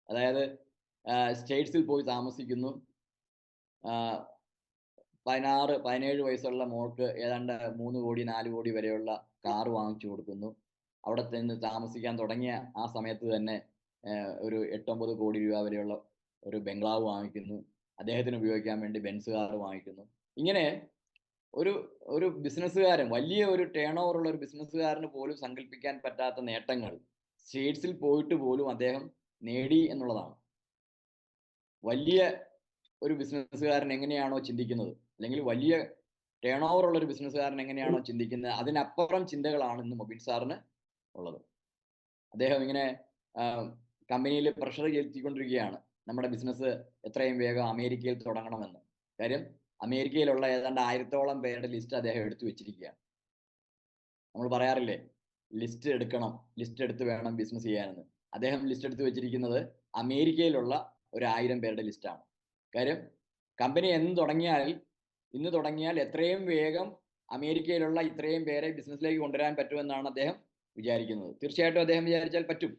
അതായത് സ്റ്റേറ്റ്സിൽ പോയി താമസിക്കുന്നു, 16-17 വയസ്സുള്ള മോൾക്ക് ഏതാണ്ട് 3 കോടി 4 കോടി വരെയുള്ള കാർ വാങ്ങിച്ചു കൊടുക്കുന്നു. അവിടെ നിന്ന് താമസിക്കാൻ തുടങ്ങിയ ആ സമയത്ത് തന്നെ ഒരു 8-9 കോടി രൂപ വരെയുള്ള ഒരു ബംഗ്ലാവ് വാങ്ങിക്കുന്നു, അദ്ദേഹത്തിന് ഉപയോഗിക്കാൻ വേണ്ടി ബെൻസ് കാർ വാങ്ങിക്കുന്നു. ഇങ്ങനെ ഒരു ഒരു ബിസിനസ്സുകാരൻ, വലിയ ഒരു ടേൺ ഓവർ ഉള്ള ഒരു ബിസിനസ്സുകാരന് പോലും സങ്കല്പിക്കാൻ പറ്റാത്ത നേട്ടങ്ങൾ സ്റ്റേറ്റ്സിൽ പോയിട്ട് പോലും അദ്ദേഹം നേടി എന്നുള്ളതാണ്. വലിയ ഒരു ബിസിനസ്സുകാരൻ എങ്ങനെയാണോ ചിന്തിക്കുന്നത്, അല്ലെങ്കിൽ വലിയ ടേൺ ഓവർ ഉള്ള ഒരു ബിസിനസ്സുകാരൻ എങ്ങനെയാണോ ചിന്തിക്കുന്നത്, അതിനപ്പുറം ചിന്തകളാണ് ഇന്ന് മൊബിൻ സാറിന് ഉള്ളത്. അദ്ദേഹം ഇങ്ങനെ കമ്പനിയിൽ പ്രഷർ ചെലുത്തിക്കൊണ്ടിരിക്കുകയാണ്, നമ്മുടെ ബിസിനസ് എത്രയും വേഗം അമേരിക്കയിൽ തുടങ്ങണമെന്ന്. കാര്യം അമേരിക്കയിലുള്ള ഏതാണ്ട് 1000-ഓളം പേരുടെ ലിസ്റ്റ് അദ്ദേഹം എടുത്തു വെച്ചിരിക്കുകയാണ്. നമ്മൾ പറയാറില്ലേ, ലിസ്റ്റ് എടുക്കണം, ലിസ്റ്റ് എടുത്ത് വേണം ബിസിനസ് ചെയ്യാനെന്ന്. അദ്ദേഹം ലിസ്റ്റ് എടുത്ത് വെച്ചിരിക്കുന്നത് അമേരിക്കയിലുള്ള ഒരു 1000 പേരുടെ ലിസ്റ്റാണ്. കാര്യം കമ്പനി ഇന്ന് തുടങ്ങിയാൽ എത്രയും വേഗം അമേരിക്കയിലുള്ള ഇത്രയും പേരെ ബിസിനസ്സിലേക്ക് കൊണ്ടുവരാൻ പറ്റുമെന്നാണ് അദ്ദേഹം വിചാരിക്കുന്നത്. തീർച്ചയായിട്ടും അദ്ദേഹം വിചാരിച്ചാൽ പറ്റും.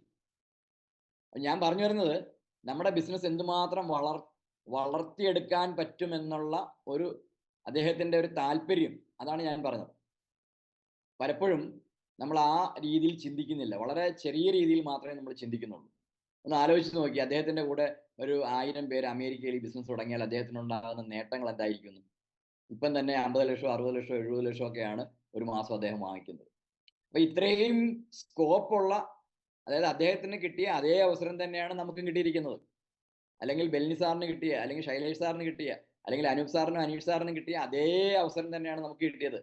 ഞാൻ പറഞ്ഞു വരുന്നത്, നമ്മുടെ ബിസിനസ് എന്തുമാത്രം വളർത്തിയെടുക്കാൻ പറ്റുമെന്നുള്ള ഒരു അദ്ദേഹത്തിന്റെ ഒരു താല്പര്യം, അതാണ് ഞാൻ പറഞ്ഞത്. പലപ്പോഴും നമ്മൾ ആ രീതിയിൽ ചിന്തിക്കുന്നില്ല, വളരെ ചെറിയ രീതിയിൽ മാത്രമേ നമ്മൾ ചിന്തിക്കുന്നുള്ളൂ. ഒന്ന് ആലോചിച്ച് നോക്കി, അദ്ദേഹത്തിന്റെ കൂടെ ഒരു 1000 പേര് അമേരിക്കയിൽ ബിസിനസ് തുടങ്ങിയാൽ അദ്ദേഹത്തിനുണ്ടാകുന്ന നേട്ടങ്ങൾ എന്തായിരിക്കുന്നു? ഇപ്പം തന്നെ 50 ലക്ഷം, 60 ലക്ഷം, 70 ലക്ഷം ഒക്കെയാണ് ഒരു മാസം അദ്ദേഹം വാങ്ങിക്കുന്നത്. അപ്പൊ ഇത്രയും സ്കോപ്പുള്ള, അതായത് അദ്ദേഹത്തിന് കിട്ടിയ അതേ അവസരം തന്നെയാണ് നമുക്കും കിട്ടിയിരിക്കുന്നത്. അല്ലെങ്കിൽ ബെൽനി സാറിന് കിട്ടിയ, അല്ലെങ്കിൽ ശൈലേഷ് സാറിന് കിട്ടിയ, അല്ലെങ്കിൽ അനൂപ് സാറിനും അനീഷ് സാറിനും കിട്ടിയ അതേ അവസരം തന്നെയാണ് നമുക്ക് കിട്ടിയത്.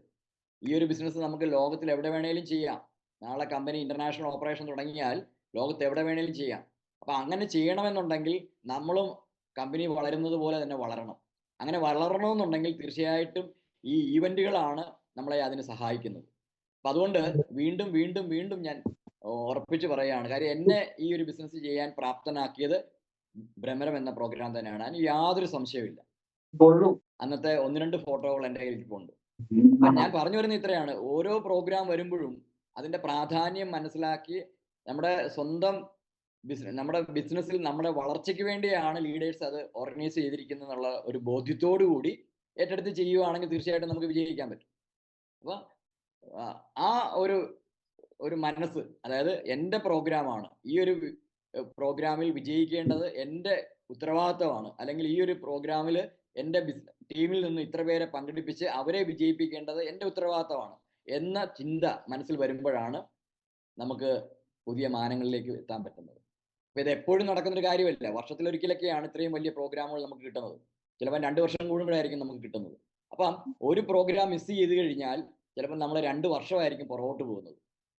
ഈ ഒരു ബിസിനസ് നമുക്ക് ലോകത്തിൽ എവിടെ വേണേലും ചെയ്യാം. നാളെ കമ്പനി ഇന്റർനാഷണൽ ഓപ്പറേഷൻ തുടങ്ങിയാൽ ലോകത്ത് എവിടെ വേണേലും ചെയ്യാം. അപ്പൊ അങ്ങനെ ചെയ്യണമെന്നുണ്ടെങ്കിൽ നമ്മളും കമ്പനി വളരുന്നത് പോലെ തന്നെ വളരണം. അങ്ങനെ വളരണമെന്നുണ്ടെങ്കിൽ തീർച്ചയായിട്ടും ഈ ഈവന്റുകളാണ് നമ്മളെ അതിന് സഹായിക്കുന്നത്. അപ്പൊ അതുകൊണ്ട് വീണ്ടും വീണ്ടും വീണ്ടും ഞാൻ ഉറപ്പിച്ച് പറയുകയാണ്, കാര്യം എന്നെ ഈ ഒരു ബിസിനസ് ചെയ്യാൻ പ്രാപ്തനാക്കിയത് ഭ്രമരം എന്ന പ്രോഗ്രാം തന്നെയാണ്. അതിന് യാതൊരു സംശയമില്ല. അന്നത്തെ 1-2 ഫോട്ടോകൾ എൻ്റെ കയ്യിൽ ഇരിപ്പുണ്ട്. ഞാൻ പറഞ്ഞു വരുന്ന ഇത്രയാണ്, ഓരോ പ്രോഗ്രാം വരുമ്പോഴും അതിന്റെ പ്രാധാന്യം മനസ്സിലാക്കി നമ്മുടെ സ്വന്തം നമ്മുടെ ബിസിനസ്സിൽ നമ്മുടെ വളർച്ചയ്ക്ക് വേണ്ടിയാണ് ലീഡേഴ്സ് അത് ഓർഗനൈസ് ചെയ്തിരിക്കുന്നത് എന്നുള്ള ഒരു ബോധ്യത്തോടു കൂടി ഏറ്റെടുത്ത് ചെയ്യുകയാണെങ്കിൽ തീർച്ചയായിട്ടും നമുക്ക് വിജയിക്കാൻ പറ്റും. അപ്പൊ ആ ഒരു മനസ്സ്, അതായത് എൻ്റെ പ്രോഗ്രാമാണ്, ഈ ഒരു പ്രോഗ്രാമിൽ വിജയിക്കേണ്ടത് എൻ്റെ ഉത്തരവാദിത്തമാണ്, അല്ലെങ്കിൽ ഈ ഒരു പ്രോഗ്രാമിൽ എൻ്റെ ടീമിൽ നിന്ന് ഇത്ര പേരെ പങ്കെടുപ്പിച്ച് അവരെ വിജയിപ്പിക്കേണ്ടത് എൻ്റെ ഉത്തരവാദിത്തമാണ് എന്ന ചിന്ത മനസ്സിൽ വരുമ്പോഴാണ് നമുക്ക് പുതിയ മാനങ്ങളിലേക്ക് എത്താൻ പറ്റുന്നത്. അപ്പൊ ഇത് എപ്പോഴും നടക്കുന്നൊരു കാര്യമല്ല. വർഷത്തിലൊരിക്കലൊക്കെയാണ് ഇത്രയും വലിയ പ്രോഗ്രാമുകൾ നമുക്ക് കിട്ടുന്നത്. ചിലപ്പോൾ 2 വർഷം കൂടുമ്പോഴായിരിക്കും നമുക്ക് കിട്ടുന്നത്. അപ്പം ഒരു പ്രോഗ്രാം മിസ് ചെയ്ത് കഴിഞ്ഞാൽ ചിലപ്പോൾ നമ്മൾ 2 വർഷമായിരിക്കും പുറകോട്ട് പോകുന്നത്.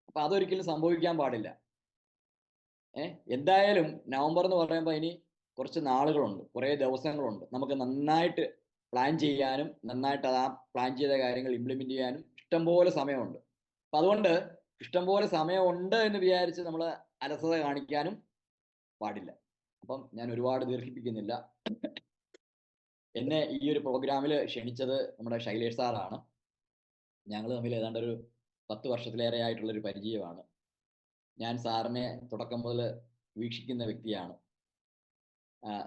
അപ്പൊ അതൊരിക്കലും സംഭവിക്കാൻ പാടില്ല. എന്തായാലും നവംബർ എന്ന് പറയുമ്പോൾ ഇനി കുറച്ച് നാളുകളുണ്ട്, കുറേ ദിവസങ്ങളുണ്ട്. നമുക്ക് നന്നായിട്ട് പ്ലാൻ ചെയ്യാനും നന്നായിട്ട് ആ പ്ലാൻ ചെയ്ത കാര്യങ്ങൾ ഇംപ്ലിമെന്റ് ചെയ്യാനും ഇഷ്ടംപോലെ സമയമുണ്ട്. അപ്പൊ അതുകൊണ്ട് ഇഷ്ടംപോലെ സമയമുണ്ട് എന്ന് വിചാരിച്ച് നമ്മൾ അലസത കാണിക്കാനും പാടില്ല. അപ്പം ഞാൻ ഒരുപാട് ദീർഘിപ്പിക്കുന്നില്ല. എന്നെ ഈ ഒരു പ്രോഗ്രാമിൽ ക്ഷണിച്ചത് നമ്മുടെ ശൈലേഷ് സാറാണ്. ഞങ്ങൾ തമ്മിൽ ഏതാണ്ട് ഒരു 10 വർഷത്തിലേറെ ആയിട്ടുള്ളൊരു പരിചയമാണ്. ഞാൻ സാറിനെ തുടക്കം മുതൽ വീക്ഷിക്കുന്ന വ്യക്തിയാണ്.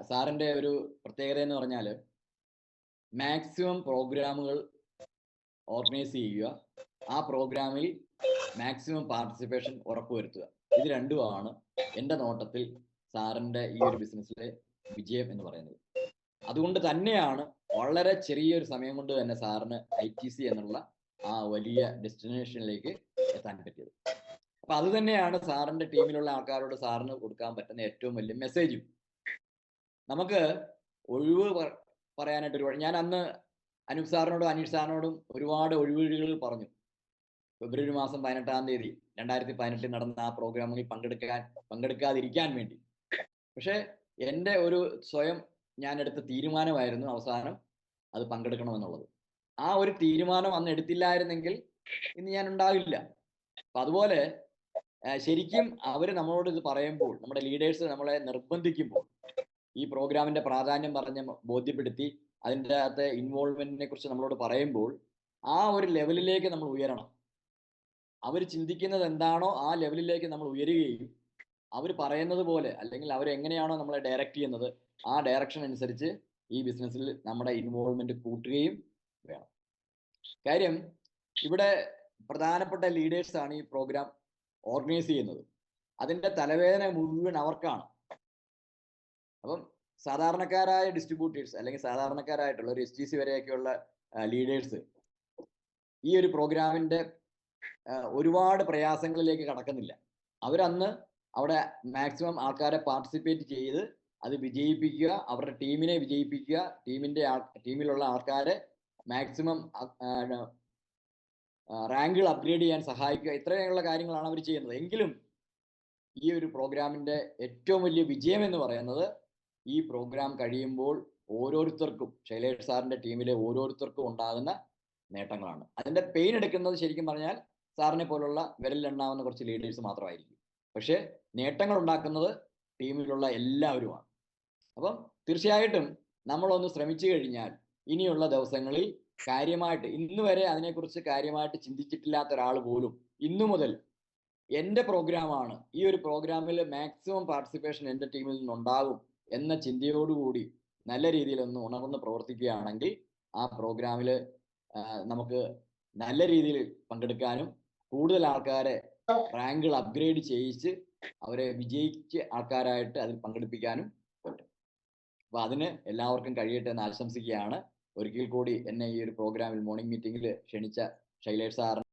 സാറിൻ്റെ ഒരു പ്രത്യേകത എന്ന് പറഞ്ഞാൽ മാക്സിമം പ്രോഗ്രാമുകൾ ഓർഗനൈസ് ചെയ്യുക, ആ പ്രോഗ്രാമിൽ മാക്സിമം പാർട്ടിസിപ്പേഷൻ ഉറപ്പുവരുത്തുക. ഇത് രണ്ടുമാണ് എൻ്റെ നോട്ടത്തിൽ സാറിൻ്റെ ഈ ഒരു ബിസിനസ്സിലെ വിജയം എന്ന് പറയുന്നത്. അതുകൊണ്ട് തന്നെയാണ് വളരെ ചെറിയൊരു സമയം കൊണ്ട് തന്നെ സാറിന് ITC എന്നുള്ള ആ വലിയ ഡെസ്റ്റിനേഷനിലേക്ക് എത്താൻ പറ്റിയത്. അപ്പൊ അത് തന്നെയാണ് സാറിന്റെ ടീമിലുള്ള ആൾക്കാരോട് സാറിന് കൊടുക്കാൻ പറ്റുന്ന ഏറ്റവും വലിയ മെസ്സേജും. നമുക്ക് ഒഴിവ് പറയാനായിട്ട് ഒരുപാട്, ഞാൻ അന്ന് അനൂപ് സാറിനോടും അനീഷ് സാറിനോടും ഒരുപാട് ഒഴിവുകൾ പറഞ്ഞു. ഫെബ്രുവരി മാസം 18-ാം തീയതി 2018 നടന്ന ആ പ്രോഗ്രാമിൽ പങ്കെടുക്കാതിരിക്കാൻ വേണ്ടി. പക്ഷെ എൻ്റെ ഒരു സ്വയം ഞാൻ എടുത്ത തീരുമാനമായിരുന്നു അവസാനം അത് പങ്കെടുക്കണമെന്നുള്ളത്. ആ ഒരു തീരുമാനം അന്ന് എടുത്തില്ലായിരുന്നെങ്കിൽ ഇന്ന് ഞാൻ ഉണ്ടാവില്ല. അപ്പൊ അതുപോലെ ശരിക്കും അവര് നമ്മളോട് ഇത് പറയുമ്പോൾ, നമ്മുടെ ലീഡേഴ്സ് നമ്മളെ നിർബന്ധിക്കുമ്പോൾ, ഈ പ്രോഗ്രാമിന്റെ പ്രാധാന്യം പറഞ്ഞ് ബോധ്യപ്പെടുത്തി അതിൻ്റെ അകത്തെ ഇൻവോൾവ്മെന്റിനെ കുറിച്ച് നമ്മളോട് പറയുമ്പോൾ ആ ഒരു ലെവലിലേക്ക് നമ്മൾ ഉയരണം. അവർ ചിന്തിക്കുന്നത് എന്താണോ ആ ലെവലിലേക്ക് നമ്മൾ ഉയരുകയും അവർ പറയുന്നത് പോലെ, അല്ലെങ്കിൽ അവരെങ്ങനെയാണോ നമ്മളെ ഡയറക്റ്റ് ചെയ്യുന്നത് ആ ഡയറക്ഷൻ അനുസരിച്ച് ഈ ബിസിനസ്സിൽ നമ്മുടെ ഇൻവോൾവ്മെന്റ് കൂട്ടുകയും വേണം. കാര്യം ഇവിടെ പ്രധാനപ്പെട്ട ലീഡേഴ്സാണ് ഈ പ്രോഗ്രാം ഓർഗനൈസ് ചെയ്യുന്നത്. അതിൻ്റെ തലവേദന മുഴുവൻ അവർക്കാണ്. അപ്പം സാധാരണക്കാരായ ഡിസ്ട്രിബ്യൂട്ടേഴ്സ് അല്ലെങ്കിൽ സാധാരണക്കാരായിട്ടുള്ള ഒരു STC വരെയൊക്കെയുള്ള ലീഡേഴ്സ് ഈ ഒരു പ്രോഗ്രാമിന്റെ ഒരുപാട് പ്രയാസങ്ങളിലേക്ക് കടക്കുന്നില്ല. അവരന്ന് അവിടെ മാക്സിമം ആൾക്കാരെ പാർട്ടിസിപ്പേറ്റ് ചെയ്ത് അത് വിജയിപ്പിക്കുക, അവരുടെ ടീമിനെ വിജയിപ്പിക്കുക, ടീമിലുള്ള ആൾക്കാരെ മാക്സിമം റാങ്കുകൾ അപ്ഗ്രേഡ് ചെയ്യാൻ സഹായിക്കുക, ഇത്രയുള്ള കാര്യങ്ങളാണ് അവർ ചെയ്യുന്നത്. എങ്കിലും ഈ ഒരു പ്രോഗ്രാമിന്റെ ഏറ്റവും വലിയ വിജയം എന്ന് പറയുന്നത് ഈ പ്രോഗ്രാം കഴിയുമ്പോൾ ഓരോരുത്തർക്കും, ശൈലേഷ് സാറിന്റെ ടീമിലെ ഓരോരുത്തർക്കും ഉണ്ടാകുന്ന നേട്ടങ്ങളാണ്. അതിന്റെ പെയിൻ എടുക്കുന്നത് ശരിക്കും പറഞ്ഞാൽ സാറിനെ പോലുള്ള വിരലിലെണ്ണാവുന്ന കുറച്ച് ലീഡേഴ്സ് മാത്രമായിരിക്കും. പക്ഷെ നേട്ടങ്ങൾ ഉണ്ടാക്കുന്നത് ടീമിലുള്ള എല്ലാവരുമാണ്. അപ്പം തീർച്ചയായിട്ടും നമ്മളൊന്ന് ശ്രമിച്ചു കഴിഞ്ഞാൽ ഇനിയുള്ള ദിവസങ്ങളിൽ കാര്യമായിട്ട്, ഇന്ന് വരെ അതിനെക്കുറിച്ച് കാര്യമായിട്ട് ചിന്തിച്ചിട്ടില്ലാത്ത ഒരാൾ പോലും ഇന്നു മുതൽ എൻ്റെ പ്രോഗ്രാമാണ്, ഈ ഒരു പ്രോഗ്രാമിൽ മാക്സിമം പാർട്ടിസിപ്പേഷൻ എൻ്റെ ടീമിൽ നിന്നുണ്ടാകും എന്ന ചിന്തയോടുകൂടി നല്ല രീതിയിൽ ഒന്ന് ഉണർന്ന് പ്രവർത്തിക്കുകയാണെങ്കിൽ ആ പ്രോഗ്രാമിൽ നമുക്ക് നല്ല രീതിയിൽ പങ്കെടുക്കാനും കൂടുതൽ ആൾക്കാരെ റാങ്കുകൾ അപ്ഗ്രേഡ് ചെയ്യിച്ച് അവരെ വിജയിച്ച ആൾക്കാരായിട്ട് അതിൽ പങ്കെടുപ്പിക്കാനും പറ്റും. അപ്പൊ അതിന് എല്ലാവർക്കും കഴിയട്ടെ എന്ന് ആശംസിക്കുകയാണ്. ഒരിക്കൽ കൂടി എന്നെ ഈ ഒരു പ്രോഗ്രാമിൽ മോർണിംഗ് മീറ്റിംഗിൽ ക്ഷണിച്ച ശൈലേഷ് സാറിന്